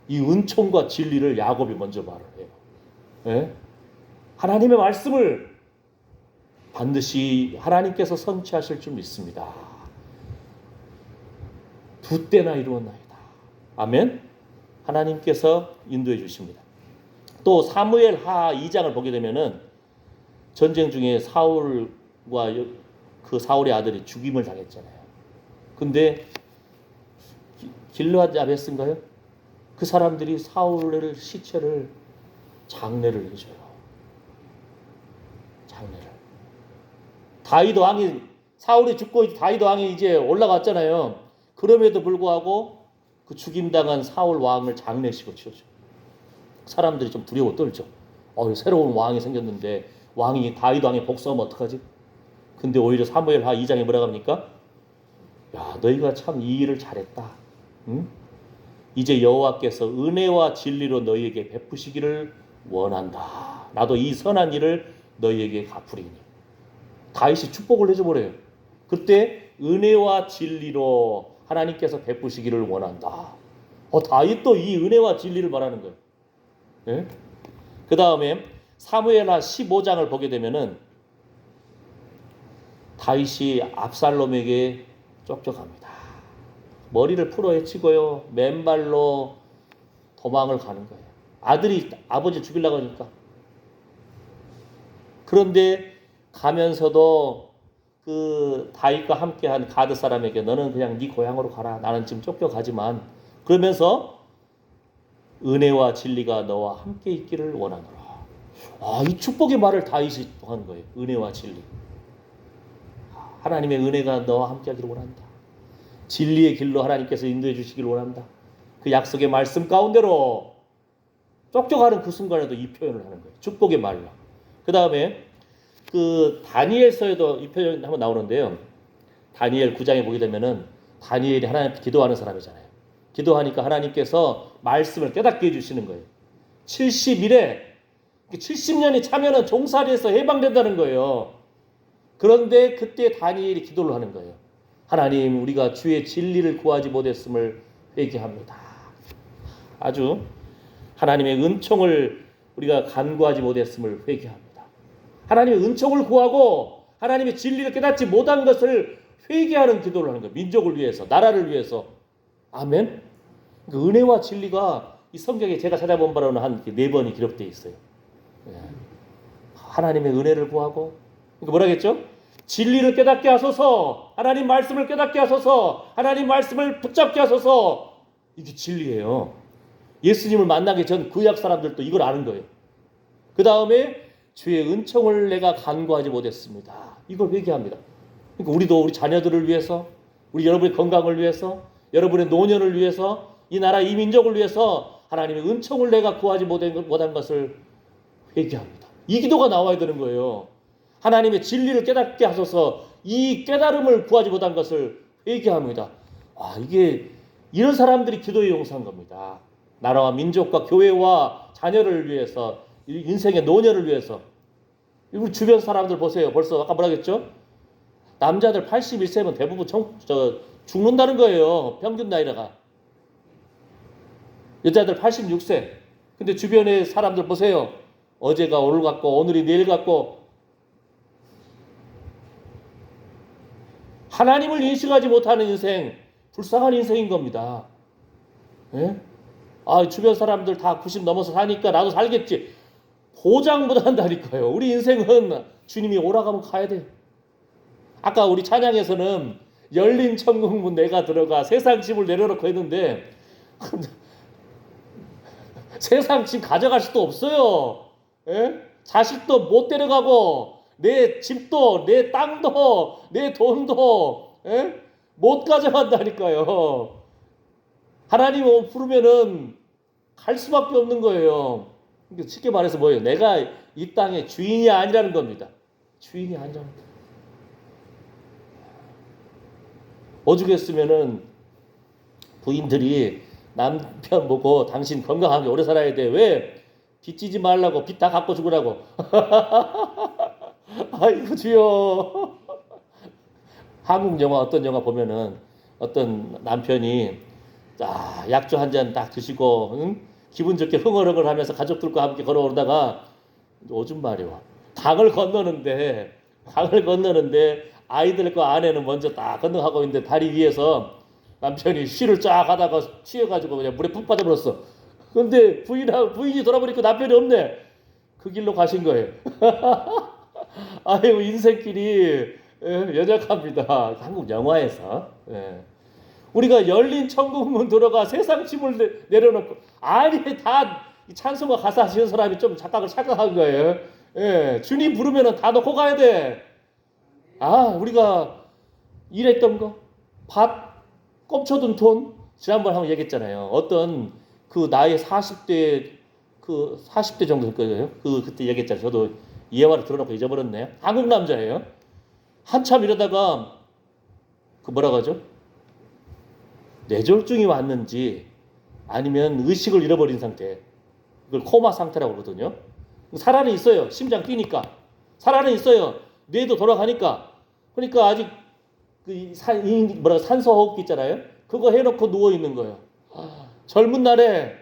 이 은총과 진리를 야곱이 먼저 말을 해요. 네? 하나님의 말씀을 반드시 하나님께서 성취하실 줄 믿습니다. 2때나 이루었나이다. 아멘. 하나님께서 인도해 주십니다. 또 사무엘하 2장을 보게 되면은 전쟁 중에 사울과 그 사울의 아들이 죽임을 당했잖아요. 근데 길르앗 야베스인가요? 그 사람들이 사울의 시체를 장례를 해줘요. 장례를. 다윗 왕이 사울이 죽고 다윗 왕이 이제 올라갔잖아요. 그럼에도 불구하고 그 죽임당한 사울 왕을 장례식을 치러줘요. 사람들이 좀 두려워 떨죠. 새로운 왕이 생겼는데 왕이 다윗 왕의 복수하면 어떡하지? 근데 오히려 사무엘하 2장에 뭐라고 합니까? 야, 너희가 참 이 일을 잘했다. 응? 이제 여호와께서 은혜와 진리로 너희에게 베푸시기를 원한다. 나도 이 선한 일을 너희에게 갚으리니. 다윗이 축복을 해줘버려요. 그때 은혜와 진리로 하나님께서 베푸시기를 원한다. 다윗도 이 은혜와 진리를 말하는 거예요. 네? 그 다음에 사무엘하 15장을 보게 되면은 다윗이 압살롬에게 쫓겨갑니다. 머리를 풀어 헤치고요. 맨발로 도망을 가는 거예요. 아들이 아버지 죽이려고 하니까. 그런데 가면서도 그 다윗과 함께한 가드 사람에게 너는 그냥 네 고향으로 가라. 나는 지금 쫓겨가지만 그러면서 은혜와 진리가 너와 함께 있기를 원하노라. 이 축복의 말을 다윗이 하는 거예요. 은혜와 진리. 하나님의 은혜가 너와 함께 하기를 원한다. 진리의 길로 하나님께서 인도해 주시기를 원한다. 그 약속의 말씀 가운데로 쫓겨가는 그 순간에도 이 표현을 하는 거예요. 축복의 말로. 그 다음에 그 다니엘서에도 이 표현이 한번 나오는데요. 다니엘 9장에 보게 되면은 다니엘이 하나님께 기도하는 사람이잖아요. 기도하니까 하나님께서 말씀을 깨닫게 해주시는 거예요. 70일에 70년이 차면은 종살이에서 해방된다는 거예요. 그런데 그때 다니엘이 기도를 하는 거예요. 하나님, 우리가 주의 진리를 구하지 못했음을 회개합니다. 아주 하나님의 은총을 우리가 간구하지 못했음을 회개합니다. 하나님의 은총을 구하고 하나님의 진리를 깨닫지 못한 것을 회개하는 기도를 하는 거예요. 민족을 위해서, 나라를 위해서. 아멘. 그 은혜와 진리가 이 성경에 제가 찾아본 바로는 한 4번이 기록되어 있어요. 하나님의 은혜를 구하고, 그러니까 뭐라겠죠? 진리를 깨닫게 하소서, 하나님 말씀을 깨닫게 하소서, 하나님 말씀을 붙잡게 하소서. 이게 진리예요. 예수님을 만나기 전 구약 사람들도 이걸 아는 거예요. 그 다음에 주의 은총을 내가 간구하지 못했습니다. 이걸 회개합니다. 그러니까 우리도 우리 자녀들을 위해서, 우리 여러분의 건강을 위해서, 여러분의 노년을 위해서, 이 나라 이 민족을 위해서 하나님의 은총을 내가 구하지 못한 것을 회개합니다. 이 기도가 나와야 되는 거예요. 하나님의 진리를 깨닫게 하소서, 이 깨달음을 구하지 못한 것을 회개합니다. 이게 이런 사람들이 기도에 용서한 겁니다. 나라와 민족과 교회와 자녀를 위해서, 인생의 노년을 위해서. 우리 주변 사람들 보세요. 벌써 아까 뭐라 그랬죠? 남자들 81세면 대부분 죽는다는 거예요. 평균 나이가. 여자들 86세. 근데 주변의 사람들 보세요. 어제가 오늘 같고 오늘이 내일 같고, 하나님을 인식하지 못하는 인생, 불쌍한 인생인 겁니다. 예? 주변 사람들 다 90 넘어서 사니까 나도 살겠지. 보장 못 한다니까요. 우리 인생은 주님이 오라가면 가야 돼요. 아까 우리 찬양에서는 열린 천국문 내가 들어가 세상 집을 내려놓고 했는데 세상 집 가져갈 수도 없어요. 예? 자식도 못 데려가고 내 집도 내 땅도 내 돈도 못 가져간다니까요. 하나님 부르면은 갈 수밖에 없는 거예요. 쉽게 말해서 뭐예요? 내가 이 땅의 주인이 아니라는 겁니다. 주인이 아니라는 겁니다. 오죽했으면은 부인들이 남편 보고 당신 건강하게 오래 살아야 돼. 왜? 빚지지 말라고, 빚 다 갚고 죽으라고. 아이고 주여. 한국 영화, 어떤 영화 보면은 어떤 남편이 약주 한 잔 딱 드시고 기분 좋게 흥얼흥얼 하면서 가족들과 함께 걸어오다가 오줌 마려워. 강을 건너는데 아이들과 아내는 먼저 딱 건너가고 있는데 다리 위에서 남편이 쉬를 쫙 하다가 취해가지고 그냥 물에 푹 빠져버렸어. 근데 부인이 돌아보니까 남편이 없네. 그 길로 가신 거예요. 아유, 인생길이 연약합니다. 한국 영화에서. 우리가 열린 천국문 들어가 세상 짐을 내려놓고, 아니 다 찬송가 가사 지은 사람이 좀 착각한 거예요. 주님 부르면은 다 놓고 가야 돼. 우리가 일했던 거, 밭, 꼼쳐둔 돈, 지난번에 한번 얘기했잖아요. 어떤 그 나이 40대 정도 될 거예요. 그때 얘기했잖아요. 저도 이 영화를 들어놓고 잊어버렸네. 한국 남자예요. 한참 이러다가 뭐라고 하죠? 뇌졸중이 왔는지 아니면 의식을 잃어버린 상태, 이걸 코마 상태라고 그러거든요. 살아는 있어요. 심장 뛰니까 살아는 있어요. 뇌도 돌아가니까. 그러니까 아직 산소호흡기 있잖아요. 그거 해놓고 누워 있는 거예요. 젊은 날에.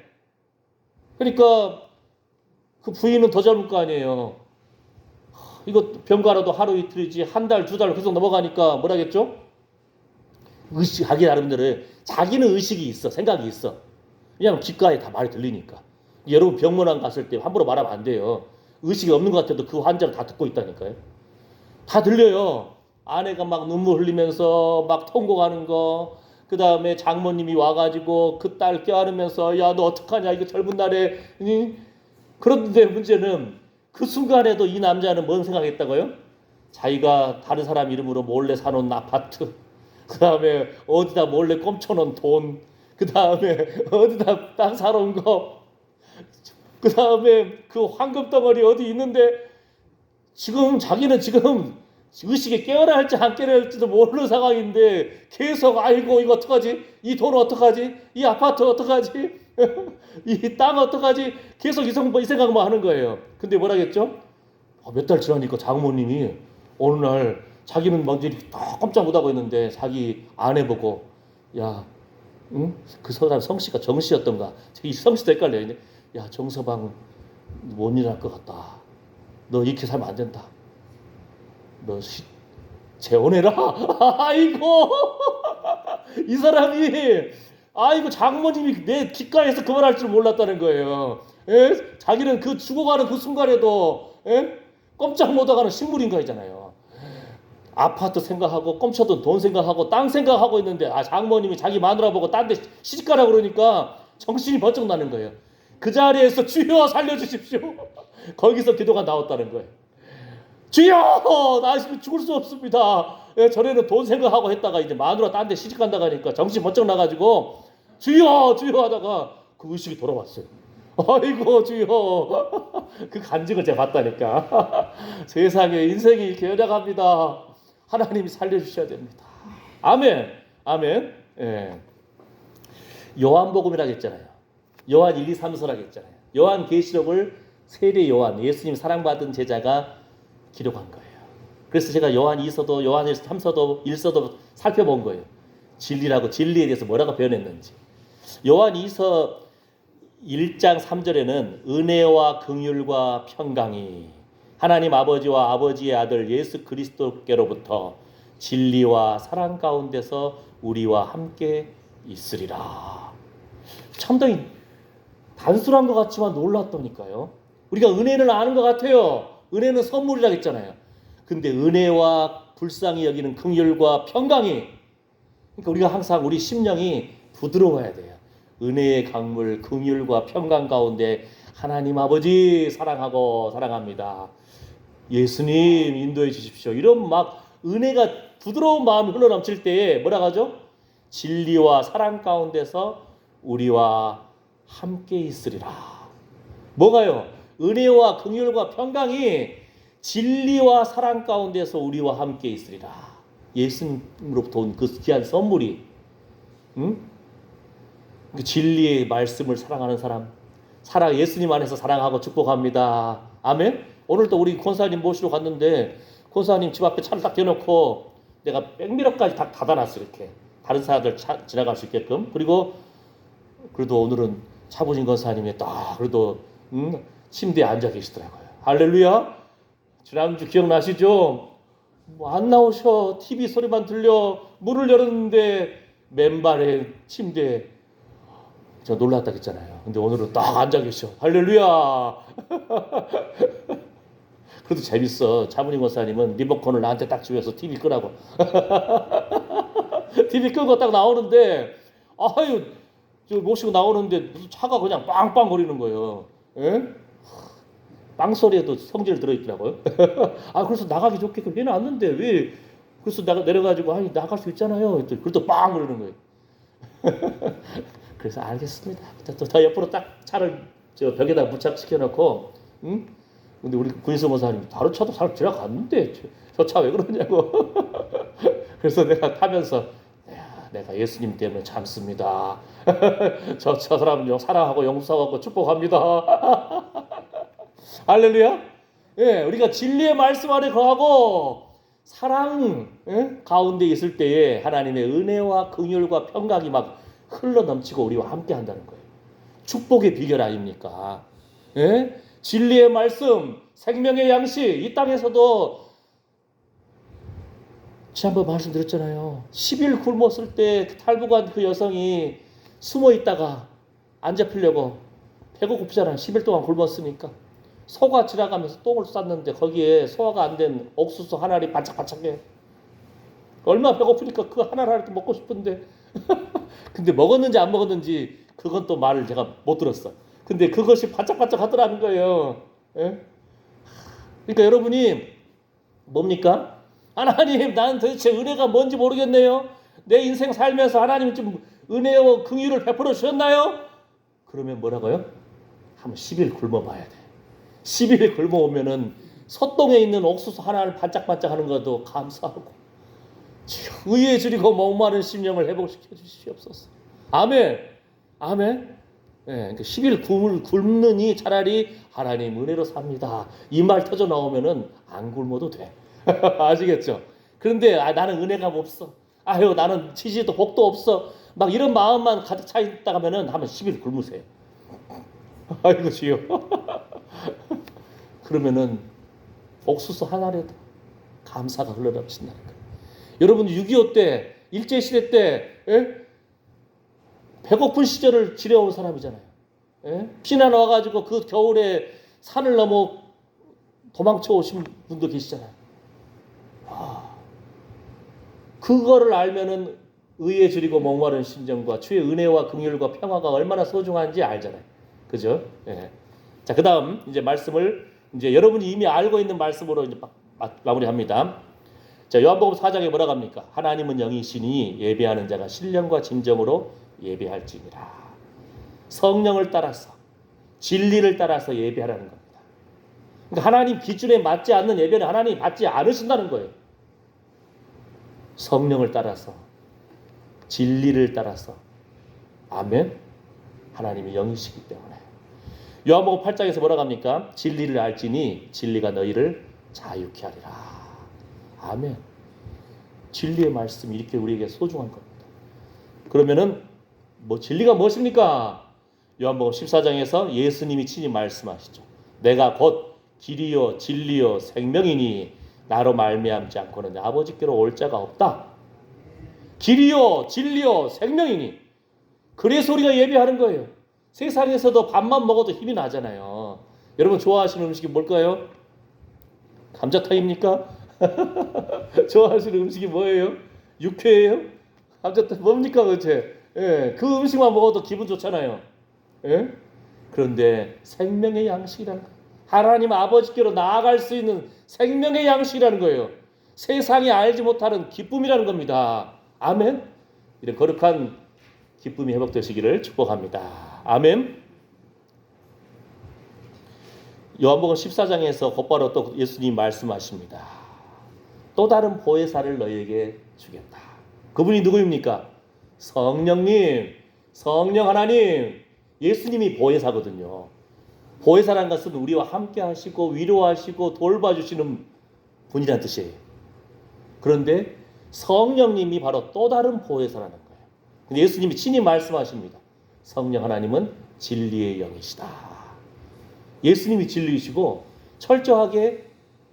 그러니까 그 부인은 더 젊을 거 아니에요. 이거 병가라도 하루 이틀이지 한 달, 두 달 계속 넘어가니까 뭐라겠죠? 의식하기 나름대로 자기는 의식이 있어, 생각이 있어. 왜냐하면 귓가에 다 말이 들리니까. 여러분 병문안 갔을 때 함부로 말하면 안 돼요. 의식이 없는 것 같아도 그 환자를 다 듣고 있다니까요. 다 들려요. 아내가 막 눈물 흘리면서 막 통곡하는 거, 그 다음에 장모님이 와가지고 그 딸 껴안으면서 야 너 어떡하냐 이거 젊은 날에. 그런데 문제는 그 순간에도 이 남자는 뭔 생각했다고요? 자기가 다른 사람 이름으로 몰래 사놓은 아파트, 그 다음에 어디다 몰래 꼼쳐놓은 돈, 그 다음에 어디다 땅 사놓은 거, 그 다음에 그 황금 덩어리 어디 있는데 자기는 지금 의식에 깨어나 할지 안 깨어나 할지도 모르는 상황인데 계속 아이고 이거 어떡하지? 이 돈 어떡하지? 이 아파트 어떡하지? 이 땅 어떡하지? 계속 이 생각만 하는 거예요. 근데 뭐라겠죠? 몇 달 지나니까 장모님이 어느 날 자기는 막 이렇게 딱 깜짝 못하고 있는데 자기 아내 보고 야, 응? 그 사람 성씨가 정씨였던가? 이 성씨도 헷갈려요. 야, 정서방 못 일할 것 같다. 너 이렇게 살면 안 된다. 너 재혼해라. 아이고 이 사람이 아이고 장모님이 내 귓가에서 그 말 할 줄 몰랐다는 거예요. 예? 자기는 그 죽어가는 그 순간에도 예? 꼼짝 못하가는 식물인가이잖아요. 아파트 생각하고 꼼쳐둔 돈 생각하고 땅 생각하고 있는데 장모님이 자기 마누라 보고 딴 데 시집가라 그러니까 정신이 번쩍 나는 거예요. 그 자리에서 주여 살려주십시오. 거기서 기도가 나왔다는 거예요. 주여 나 지금 죽을 수 없습니다. 예, 전에는 돈 생각하고 했다가 이제 마누라 딴 데 시집간다 가니까 정신 번쩍 나가지고 주여 주여 하다가 그 의식이 돌아왔어요. 아이고 주여 그 간증을 제가 봤다니까. 세상에 인생이 이렇게 연약합니다. 하나님이 살려주셔야 됩니다. 아멘 아멘. 예. 요한복음이라고 했잖아요. 요한 1, 2, 3서라고 했잖아요. 요한계시록을 세례 요한 예수님 사랑받은 제자가 기록한 거예요. 그래서 제가 요한 2서도 요한 3서도 1서도 살펴본 거예요. 진리라고 진리에 대해서 뭐라고 표현했는지. 요한 2서 1장 3절에는 은혜와 긍휼과 평강이 하나님 아버지와 아버지의 아들 예수 그리스도께로부터 진리와 사랑 가운데서 우리와 함께 있으리라. 참다히 단순한 것 같지만 놀랐다니까요. 우리가 은혜를 아는 것 같아요. 은혜는 선물이라고 했잖아요. 근데 은혜와 불쌍히 여기는 긍휼과 평강이, 그러니까 우리가 항상 우리 심령이 부드러워야 돼요. 은혜의 강물 긍휼과 평강 가운데 하나님 아버지 사랑하고 사랑합니다. 예수님 인도해 주십시오. 이런 막 은혜가 부드러운 마음이 흘러넘칠 때에 뭐라고 하죠? 진리와 사랑 가운데서 우리와 함께 있으리라. 뭐가요? 은혜와 긍휼과 평강이 진리와 사랑 가운데서 우리와 함께 있으리라. 예수님으로부터 온 그 귀한 선물이, 그 진리의 말씀을 사랑하는 사람, 예수님 안에서 사랑하고 축복합니다. 아멘. 오늘도 우리 권사님 모시러 갔는데 권사님 집 앞에 차를 딱 대놓고 내가 백미러까지 다 닫아놨어. 이렇게 다른 사람들 지나갈 수 있게끔. 그래도 오늘은 차부진 권사님이 딱 그래도 침대에 앉아 계시더라고요. 할렐루야. 지난주 기억나시죠? 뭐 안 나오셔. TV 소리만 들려. 문을 열었는데 맨발에 침대에. 저 놀랐다 했잖아요. 근데 오늘은 딱 앉아 계셔. 할렐루야. 그래도 재밌어. 차부진 권사님은 리모컨을 나한테 딱 주면서 TV 끄라고. TV 끄고 딱 나오는데 아유 저 모시고 나오는데 무슨 차가 그냥 빵빵 거리는 거예요. 예? 빵 소리에도 성질 들어있더라고요. 그래서 나가기 좋게 해놨는데 왜? 그래서 내려가지고 나갈 수 있잖아요. 그래도 빵 그러는 거예요. 그래서 알겠습니다. 저 옆으로 딱 차를 저 벽에다 부착시켜놓고, 근데 우리 군수모사님이 다른 차도 잘 지나갔는데 저 차 왜 그러냐고. 그래서 내가 타면서 내가 예수님 때문에 참습니다. 저 사람은요 사랑하고 용서하고 축복합니다. 할렐루야. 예, 우리가 진리의 말씀 안에 거하고 사랑 가운데 있을 때에 하나님의 은혜와 긍휼과 평강이 막 흘러 넘치고 우리와 함께 한다는 거예요. 축복의 비결 아닙니까? 예? 진리의 말씀, 생명의 양식, 이 땅에서도 지난번 말씀드렸잖아요. 10일 굶었을 때 탈북한 그 여성이 숨어 있다가 안 잡히려고 배가 고프잖아요. 10일 동안 굶었으니까. 소가 지나가면서 똥을 쌌는데 거기에 소화가 안 된 옥수수 한 알이 반짝반짝해. 얼마나 배고프니까 그 한 알 먹고 싶은데. 근데 먹었는지 안 먹었는지 그건 또 말을 제가 못 들었어. 근데 그것이 반짝반짝 하더라는 거예요. 예? 그러니까 여러분이 뭡니까? 하나님, 나는 도대체 은혜가 뭔지 모르겠네요. 내 인생 살면서 하나님이 좀 은혜와 긍휼을 베풀어 주셨나요? 그러면 뭐라고요? 한번 10일 굶어봐야 돼. 10일 굶어오면은 소똥에 있는 옥수수 하나를 반짝반짝하는 것도 감사하고 의에 줄이고 목마른 심령을 회복시켜 주시옵소서. 아멘. 아멘. 예, 그러니까 10일 굶느니 차라리 하나님 은혜로 삽니다. 이 말 터져 나오면은 안 굶어도 돼. 아시겠죠? 그런데 나는 은혜가 없어. 나는 지지도 복도 없어. 막 이런 마음만 가득 차 있다 가면은 한번 10일 굶으세요. 아이고 주여. 그러면은 옥수수 하나라도 감사가 흘러넘친다는 거예요. 여러분 6.25 때 일제시대 때 배고픈 시절을 지내온 사람이잖아요. 피난 와가지고 그 겨울에 산을 넘어 도망쳐 오신 분도 계시잖아요. 그거를 알면은 의에 줄이고 목마른 심정과 주의 은혜와 긍휼과 평화가 얼마나 소중한지 알잖아요. 그죠? 예. 자, 그다음 이제 말씀을 이제 여러분이 이미 알고 있는 말씀으로 이제 마무리합니다. 자, 요한복음 4장에 뭐라고 합니까? 하나님은 영이시니 예배하는 자가 신령과 진정으로 예배할지니라. 성령을 따라서 진리를 따라서 예배하라는 겁니다. 그러니까 하나님 기준에 맞지 않는 예배는 하나님이 받지 않으신다는 거예요. 성령을 따라서 진리를 따라서 아멘. 하나님이 영이시기 때문에 요한복음 8장에서 뭐라고 합니까? 진리를 알지니 진리가 너희를 자유케 하리라. 아멘. 진리의 말씀이 이렇게 우리에게 소중한 겁니다. 그러면은 뭐 진리가 무엇입니까? 요한복음 14장에서 예수님이 친히 말씀하시죠. 내가 곧 길이요 진리요 생명이니 나로 말미암지 않고는 아버지께로 올 자가 없다. 길이요 진리요 생명이니. 그래서 우리가 예배하는 거예요. 세상에서도 밥만 먹어도 힘이 나잖아요. 여러분 좋아하시는 음식이 뭘까요? 감자탕입니까? 좋아하시는 음식이 뭐예요? 육회예요? 감자탕 뭡니까 도대체? 예, 그 음식만 먹어도 기분 좋잖아요. 예? 그런데 생명의 양식이라는 거예요. 하나님 아버지께로 나아갈 수 있는 생명의 양식이라는 거예요. 세상이 알지 못하는 기쁨이라는 겁니다. 아멘. 이런 거룩한 기쁨이 회복되시기를 축복합니다. 아멘. 요한복음 14장에서 곧바로 또 예수님이 말씀하십니다. 또 다른 보혜사를 너희에게 주겠다. 그분이 누구입니까? 성령님, 성령 하나님. 예수님이 보혜사거든요. 보혜사라는 것은 우리와 함께 하시고 위로하시고 돌봐주시는 분이라는 뜻이에요. 그런데 성령님이 바로 또 다른 보혜사라는 거예요. 근데 예수님이 친히 말씀하십니다. 성령 하나님은 진리의 영이시다. 예수님이 진리이시고 철저하게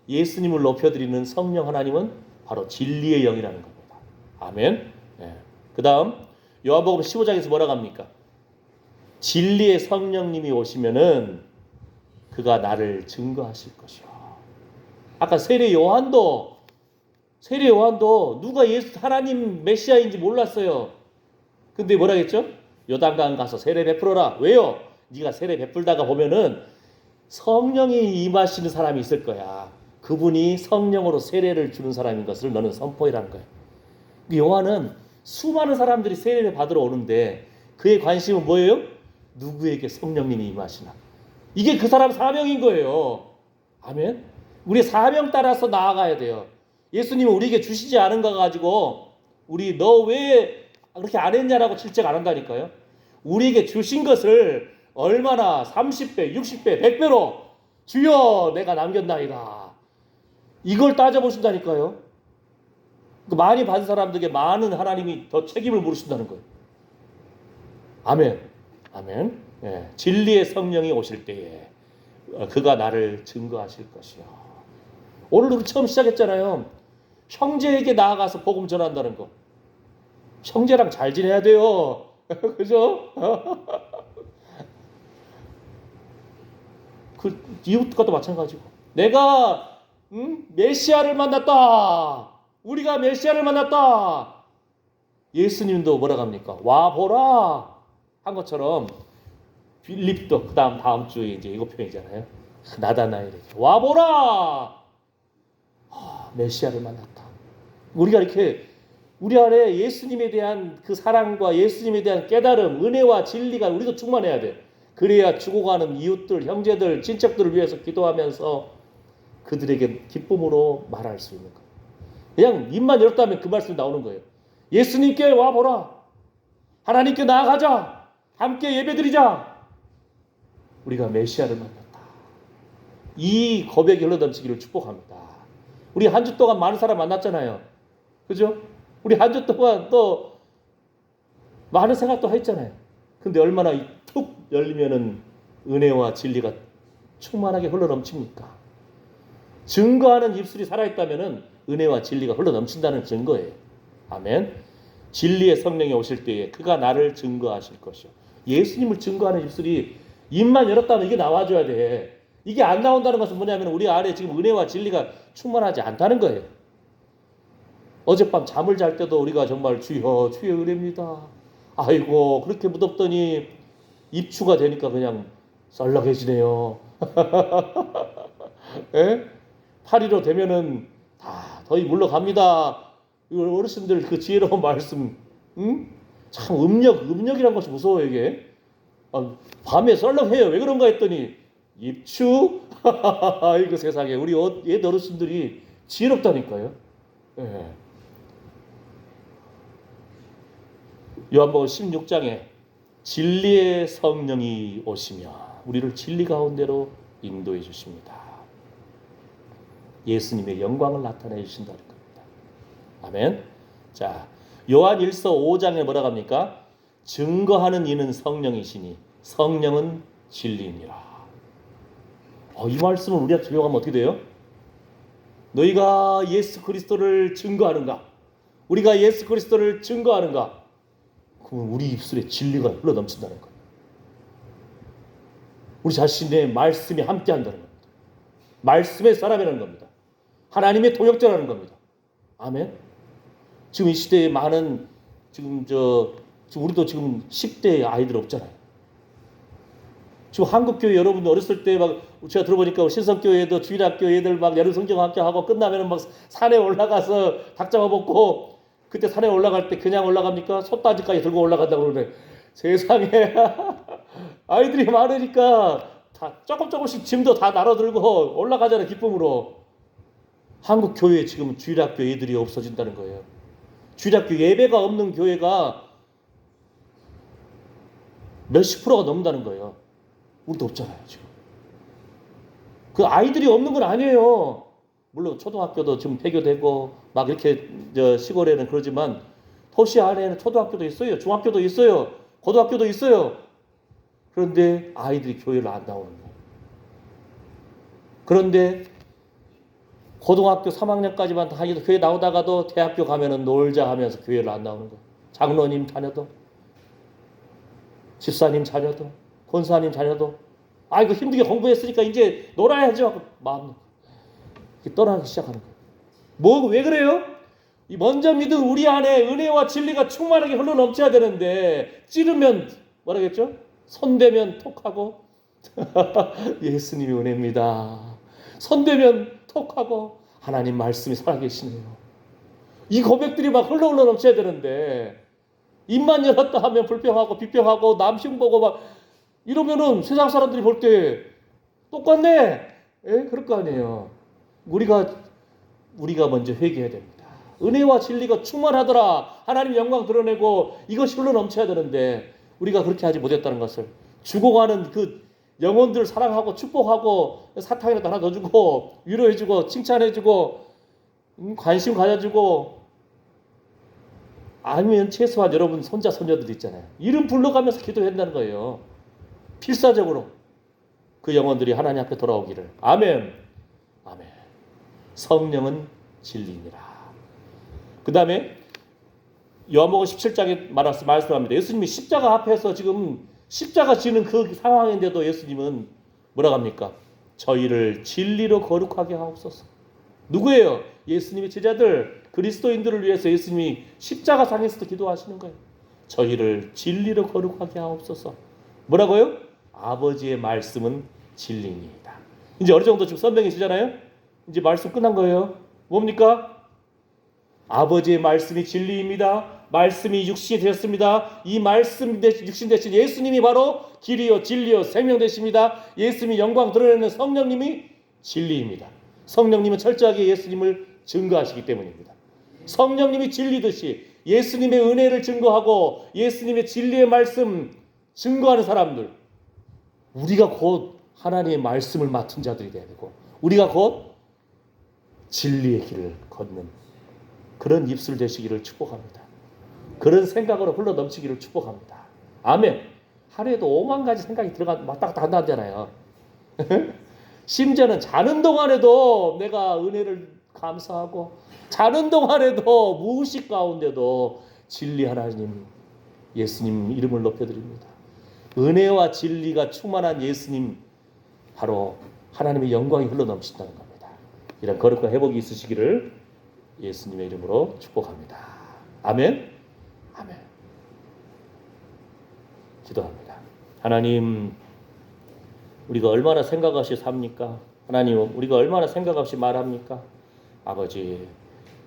예수님을 높여드리는 성령 하나님은 바로 진리의 영이라는 겁니다. 아멘. 네. 그 다음 요한복음 15장에서 뭐라고 합니까? 진리의 성령님이 오시면은 그가 나를 증거하실 것이요. 아까 세례 요한도 누가 예수 하나님 메시아인지 몰랐어요. 근데 뭐라 했죠? 요단강 가서 세례 베풀어라. 왜요? 네가 세례 베풀다가 보면은 성령이 임하시는 사람이 있을 거야. 그분이 성령으로 세례를 주는 사람인 것을 너는 선포해라는 거예요. 요한은 수많은 사람들이 세례를 받으러 오는데 그의 관심은 뭐예요? 누구에게 성령님이 임하시나. 이게 그 사람 사명인 거예요. 아멘. 우리 사명 따라서 나아가야 돼요. 예수님은 우리에게 주시지 않은 거 가지고 우리 너 왜 그렇게 안 했냐라고 질책 안 한다니까요. 우리에게 주신 것을 얼마나 30배, 60배, 100배로 주여 내가 남겼나이다. 이걸 따져보신다니까요. 많이 받은 사람들에게 많은 하나님이 더 책임을 물으신다는 거예요. 아멘. 아멘. 예, 진리의 성령이 오실 때에 그가 나를 증거하실 것이요. 오늘 우리 처음 시작했잖아요. 형제에게 나아가서 복음 전한다는 거. 형제랑 잘 지내야 돼요. 그죠? 그 이웃과도 마찬가지고. 내가 메시아를 만났다. 우리가 메시아를 만났다. 예수님도 뭐라고 합니까? 와 보라 한 것처럼 빌립도 그다음 다음 주에 이제 예고편이잖아요. 나다나엘에게 와 보라. 메시아를 만났다. 우리가 이렇게 우리 안에 예수님에 대한 그 사랑과 예수님에 대한 깨달음, 은혜와 진리가 우리도 충만해야 돼. 그래야 죽어가는 이웃들, 형제들, 친척들을 위해서 기도하면서 그들에게 기쁨으로 말할 수 있는 거예요. 그냥 입만 열었다면 그 말씀이 나오는 거예요. 예수님께 와보라. 하나님께 나아가자. 함께 예배드리자. 우리가 메시아를 만났다. 이 고백이 흘러넘치기를 축복합니다. 우리 한 주 동안 많은 사람 만났잖아요. 그죠? 우리 한 주 동안 또 많은 생각도 했잖아요. 근데 얼마나 툭 열리면은 은혜와 진리가 충만하게 흘러넘칩니까? 증거하는 입술이 살아있다면은 은혜와 진리가 흘러 넘친다는 증거예요. 아멘. 진리의 성령이 오실 때에 그가 나를 증거하실 것이요. 예수님을 증거하는 입술이 입만 열었다면 이게 나와줘야 돼. 이게 안 나온다는 것은 뭐냐면 우리 안에 지금 은혜와 진리가 충만하지 않다는 거예요. 어젯밤 잠을 잘 때도 우리가 정말 주여 주의 은혜입니다. 아이고 그렇게 무덥더니 입추가 되니까 그냥 썰렁해지네요. 예? 8.15 되면은 다 더위 물러갑니다. 이거 어르신들 그 지혜로운 말씀, 응? 참 음력이란 것이 무서워요 이게. 밤에 썰렁해요. 왜 그런가 했더니 입추. 이거 세상에 우리 옛 어르신들이 지혜롭다니까요. 예. 요한복음 16장에 진리의 성령이 오시며 우리를 진리 가운데로 인도해 주십니다. 예수님의 영광을 나타내 주신다는 겁니다. 아멘. 자, 요한 1서 5장에 뭐라고 합니까? 증거하는 이는 성령이시니 성령은 진리니라. 이 말씀을 우리가 적용하면 어떻게 돼요? 너희가 예수 그리스도를 증거하는가? 우리가 예수 그리스도를 증거하는가? 그러면 우리 입술에 진리가 흘러 넘친다는 거예요. 우리 자신의 말씀이 함께 한다는 겁니다. 말씀의 사람이라는 겁니다. 하나님의 동역자라는 겁니다. 아멘. 지금 이 시대에 많은 지금 우리도 지금 10대 아이들 없잖아요. 지금 한국교회 여러분들 어렸을 때 막 제가 들어보니까 신성교회도 주일학교 애들 막 여름 성경학교 하고 끝나면은 막 산에 올라가서 닭 잡아먹고 그때 산에 올라갈 때 그냥 올라갑니까? 솥다지까지 들고 올라간다고 그러네. 세상에 아이들이 많으니까 다 조금씩 짐도 다 나눠 들고 올라가잖아요. 기쁨으로. 한국 교회에 지금 주일학교 애들이 없어진다는 거예요. 주일학교 예배가 없는 교회가 몇십 프로가 넘는다는 거예요. 우리도 없잖아요 지금. 그 아이들이 없는 건 아니에요. 물론 초등학교도 지금 폐교되고 막 이렇게 시골에는 그러지만 도시 안에는 초등학교도 있어요. 중학교도 있어요. 고등학교도 있어요. 그런데 아이들이 교회를 안 나오는 거예요. 그런데 고등학교 3학년까지만 다 교회 나오다가도 대학교 가면은 놀자 하면서 교회를 안 나오는 거예요. 장로님 자녀도, 집사님 자녀도, 권사님 자녀도, 이거 힘들게 공부했으니까 이제 놀아야지 하고 마음 떠나기 시작하는 거예요. 왜 그래요? 먼저 믿은 우리 안에 은혜와 진리가 충만하게 흘러 넘쳐야 되는데 찌르면 뭐라겠죠? 손대면 톡하고 예수님이 은혜입니다. 손대면 톡하고 하나님 말씀이 살아계시네요. 이 고백들이 막 흘러 넘쳐야 되는데 입만 열었다 하면 불평하고 비평하고 남 흉보고 막 이러면은 세상 사람들이 볼 때 똑같네. 그럴 거 아니에요. 우리가 먼저 회개해야 됩니다. 은혜와 진리가 충만하더라. 하나님 영광 드러내고 이것이 흘러 넘쳐야 되는데 우리가 그렇게 하지 못했다는 것을, 죽어가는 그 영혼들을 사랑하고 축복하고 사탕이라도 하나 넣어주고 위로해주고 칭찬해주고 관심 가져주고, 아니면 최소한 여러분 손자 손녀들 있잖아요. 이름 불러가면서 기도한다는 거예요. 필사적으로 그 영혼들이 하나님 앞에 돌아오기를. 아멘. 아멘. 성령은 진리니라. 그 다음에 요한복음 17장에 말씀합니다. 예수님이 십자가 앞에서 지금 십자가 지는 그 상황인데도 예수님은 뭐라고 합니까? 저희를 진리로 거룩하게 하옵소서. 누구예요? 예수님의 제자들, 그리스도인들을 위해서 예수님이 십자가 상에서도 기도하시는 거예요. 저희를 진리로 거룩하게 하옵소서. 뭐라고요? 아버지의 말씀은 진리입니다. 이제 어느 정도 지금 선명해지잖아요? 이제 말씀 끝난 거예요. 뭡니까? 아버지의 말씀이 진리입니다. 말씀이 육신이 되었습니다. 이 말씀 육신 되신 예수님이 바로 길이요 진리요 생명 되십니다. 예수님이 영광 드러내는 성령님이 진리입니다. 성령님은 철저하게 예수님을 증거하시기 때문입니다. 성령님이 진리듯이 예수님의 은혜를 증거하고 예수님의 진리의 말씀 증거하는 사람들, 우리가 곧 하나님의 말씀을 맡은 자들이 되어야 되고 우리가 곧 진리의 길을 걷는 그런 입술 되시기를 축복합니다. 그런 생각으로 흘러 넘치기를 축복합니다. 아멘. 하루에도 5만 가지 생각이 왔다 갔다 한다잖아요. 심지어는 자는 동안에도 내가 은혜를 감사하고 자는 동안에도 무의식 가운데도 진리 하나님 예수님 이름을 높여드립니다. 은혜와 진리가 충만한 예수님 바로 하나님의 영광이 흘러넘친다는 겁니다. 이런 거룩한 회복이 있으시기를 예수님의 이름으로 축복합니다. 아멘. 아멘. 기도합니다. 하나님, 우리가 얼마나 생각 없이 삽니까? 하나님, 우리가 얼마나 생각 없이 말합니까? 아버지,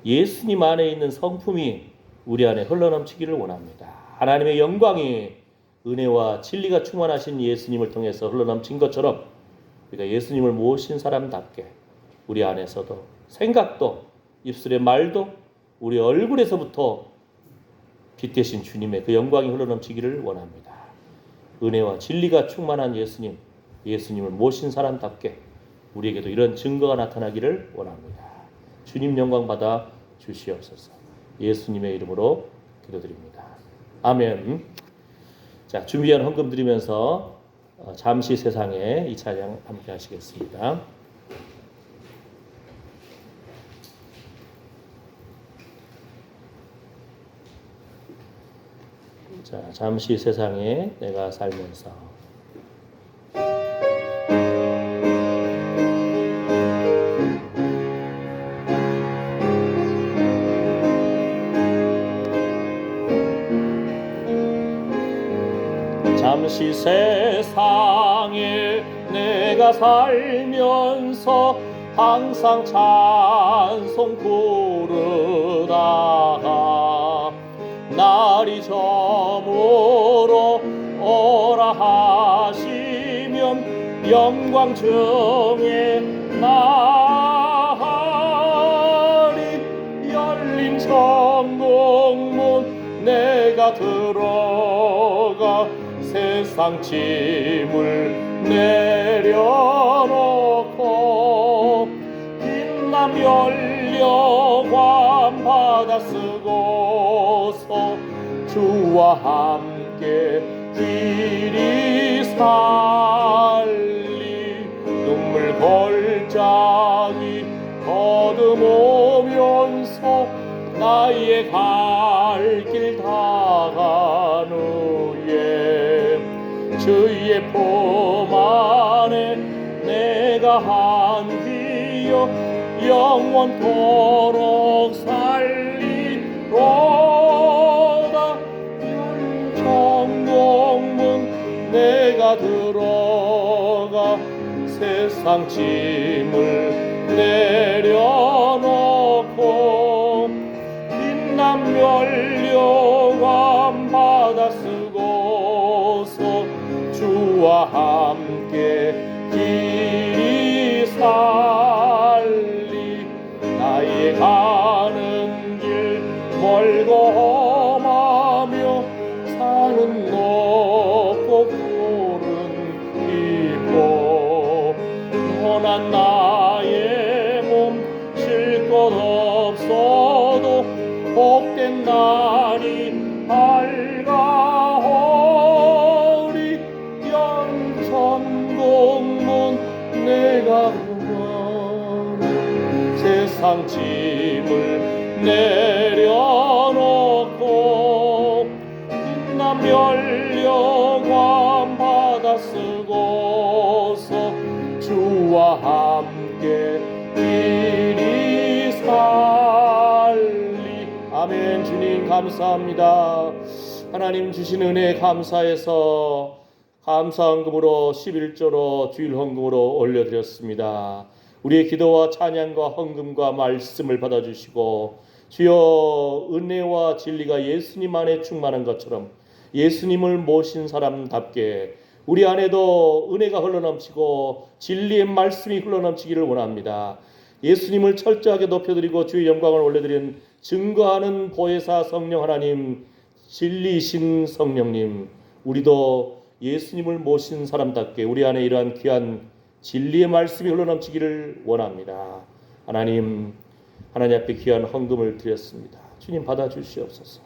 예수님 안에 있는 성품이 우리 안에 흘러넘치기를 원합니다. 하나님의 영광이 은혜와 진리가 충만하신 예수님을 통해서 흘러넘친 것처럼 우리가 예수님을 모신 사람답게 우리 안에서도 생각도 입술의 말도 우리 얼굴에서부터 빛되신 주님의 그 영광이 흘러넘치기를 원합니다. 은혜와 진리가 충만한 예수님을 모신 사람답게 우리에게도 이런 증거가 나타나기를 원합니다. 주님 영광 받아 주시옵소서. 예수님의 이름으로 기도드립니다. 아멘. 자, 준비한 헌금 드리면서 잠시 세상에 이 찬양 함께 하시겠습니다. 자, 잠시 세상에 내가 살면서 잠시 세상에 내가 살면서 항상 찬송 부르다가 날이 저물어 오라 하시면 영광 중에 나하리 열린 천국문 내가 들어가 세상 짐을 내려놓고 빛남 연료관 받아 쓰고서 주와 함께 길이 살리 눈물 골짜기 거듭오면서 나의 갈 길 다간 후에 주의 품 안에 내가 한 기억 영원토록 살리로다. 천국문 내가 들어가 세상 짐을 내려놓고 빛남 연료관 받아 쓰고서 주와 함께 길이 살리 나의 가는 길 멀고 험하며 산은 높고 굴은 깊고 떠난 나의 몸 쉴 곳 없어도 복된 날이 밝아오리 영천국문 내가 구하는 세상 짐을 내려놓고 빛남 연료관 받아 쓰고서 주와 함께 길이 살리. 아멘. 주님 감사합니다. 하나님 주신 은혜 감사해서 감사헌금으로 11조로 주일헌금으로 올려드렸습니다. 우리의 기도와 찬양과 헌금과 말씀을 받아주시고 주여 은혜와 진리가 예수님 안에 충만한 것처럼 예수님을 모신 사람답게 우리 안에도 은혜가 흘러넘치고 진리의 말씀이 흘러넘치기를 원합니다. 예수님을 철저하게 높여드리고 주의 영광을 올려드린 증거하는 보혜사 성령 하나님, 진리이신 성령님, 우리도 예수님을 모신 사람답게 우리 안에 이러한 귀한 진리의 말씀이 흘러넘치기를 원합니다. 하나님 앞에 귀한 헌금을 드렸습니다. 주님 받아주시옵소서.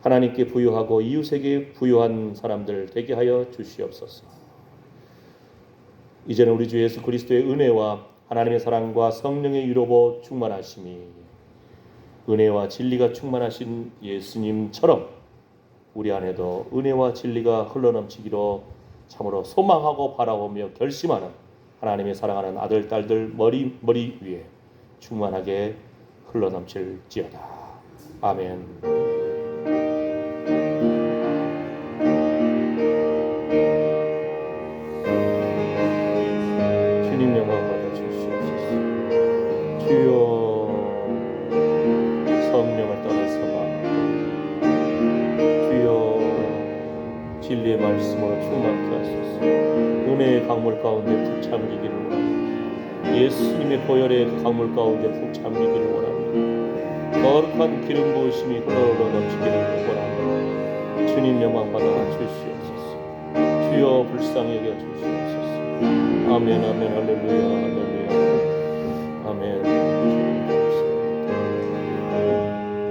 하나님께 부유하고 이웃에게 부유한 사람들 되게 하여 주시옵소서. 이제는 우리 주 예수 그리스도의 은혜와 하나님의 사랑과 성령의 위로보 충만하심이 은혜와 진리가 충만하신 예수님처럼 우리 안에도 은혜와 진리가 흘러넘치기로 참으로 소망하고 바라보며 결심하는 하나님의 사랑하는 아들 딸들 머리 위에 충만하게 흘러넘칠지어다. 아멘. 주님 영광 받아 주시옵소서. 주여 성령을 떠나서가 주여 진리의 말씀으로 충만케 하소서. 은혜의 강물 가운데 푹 잠기기를 원합니다. 예수님의 보혈의 강물 가운데 푹 잠기기를 원합니다. 거룩한 기름 부으심이 흘러 넘치기를 원합니다. 주님 영광 받아 주시옵소서. 주여 불쌍히 여겨 주시옵소서. 아멘 아멘 할렐루야 할렐루야 아멘.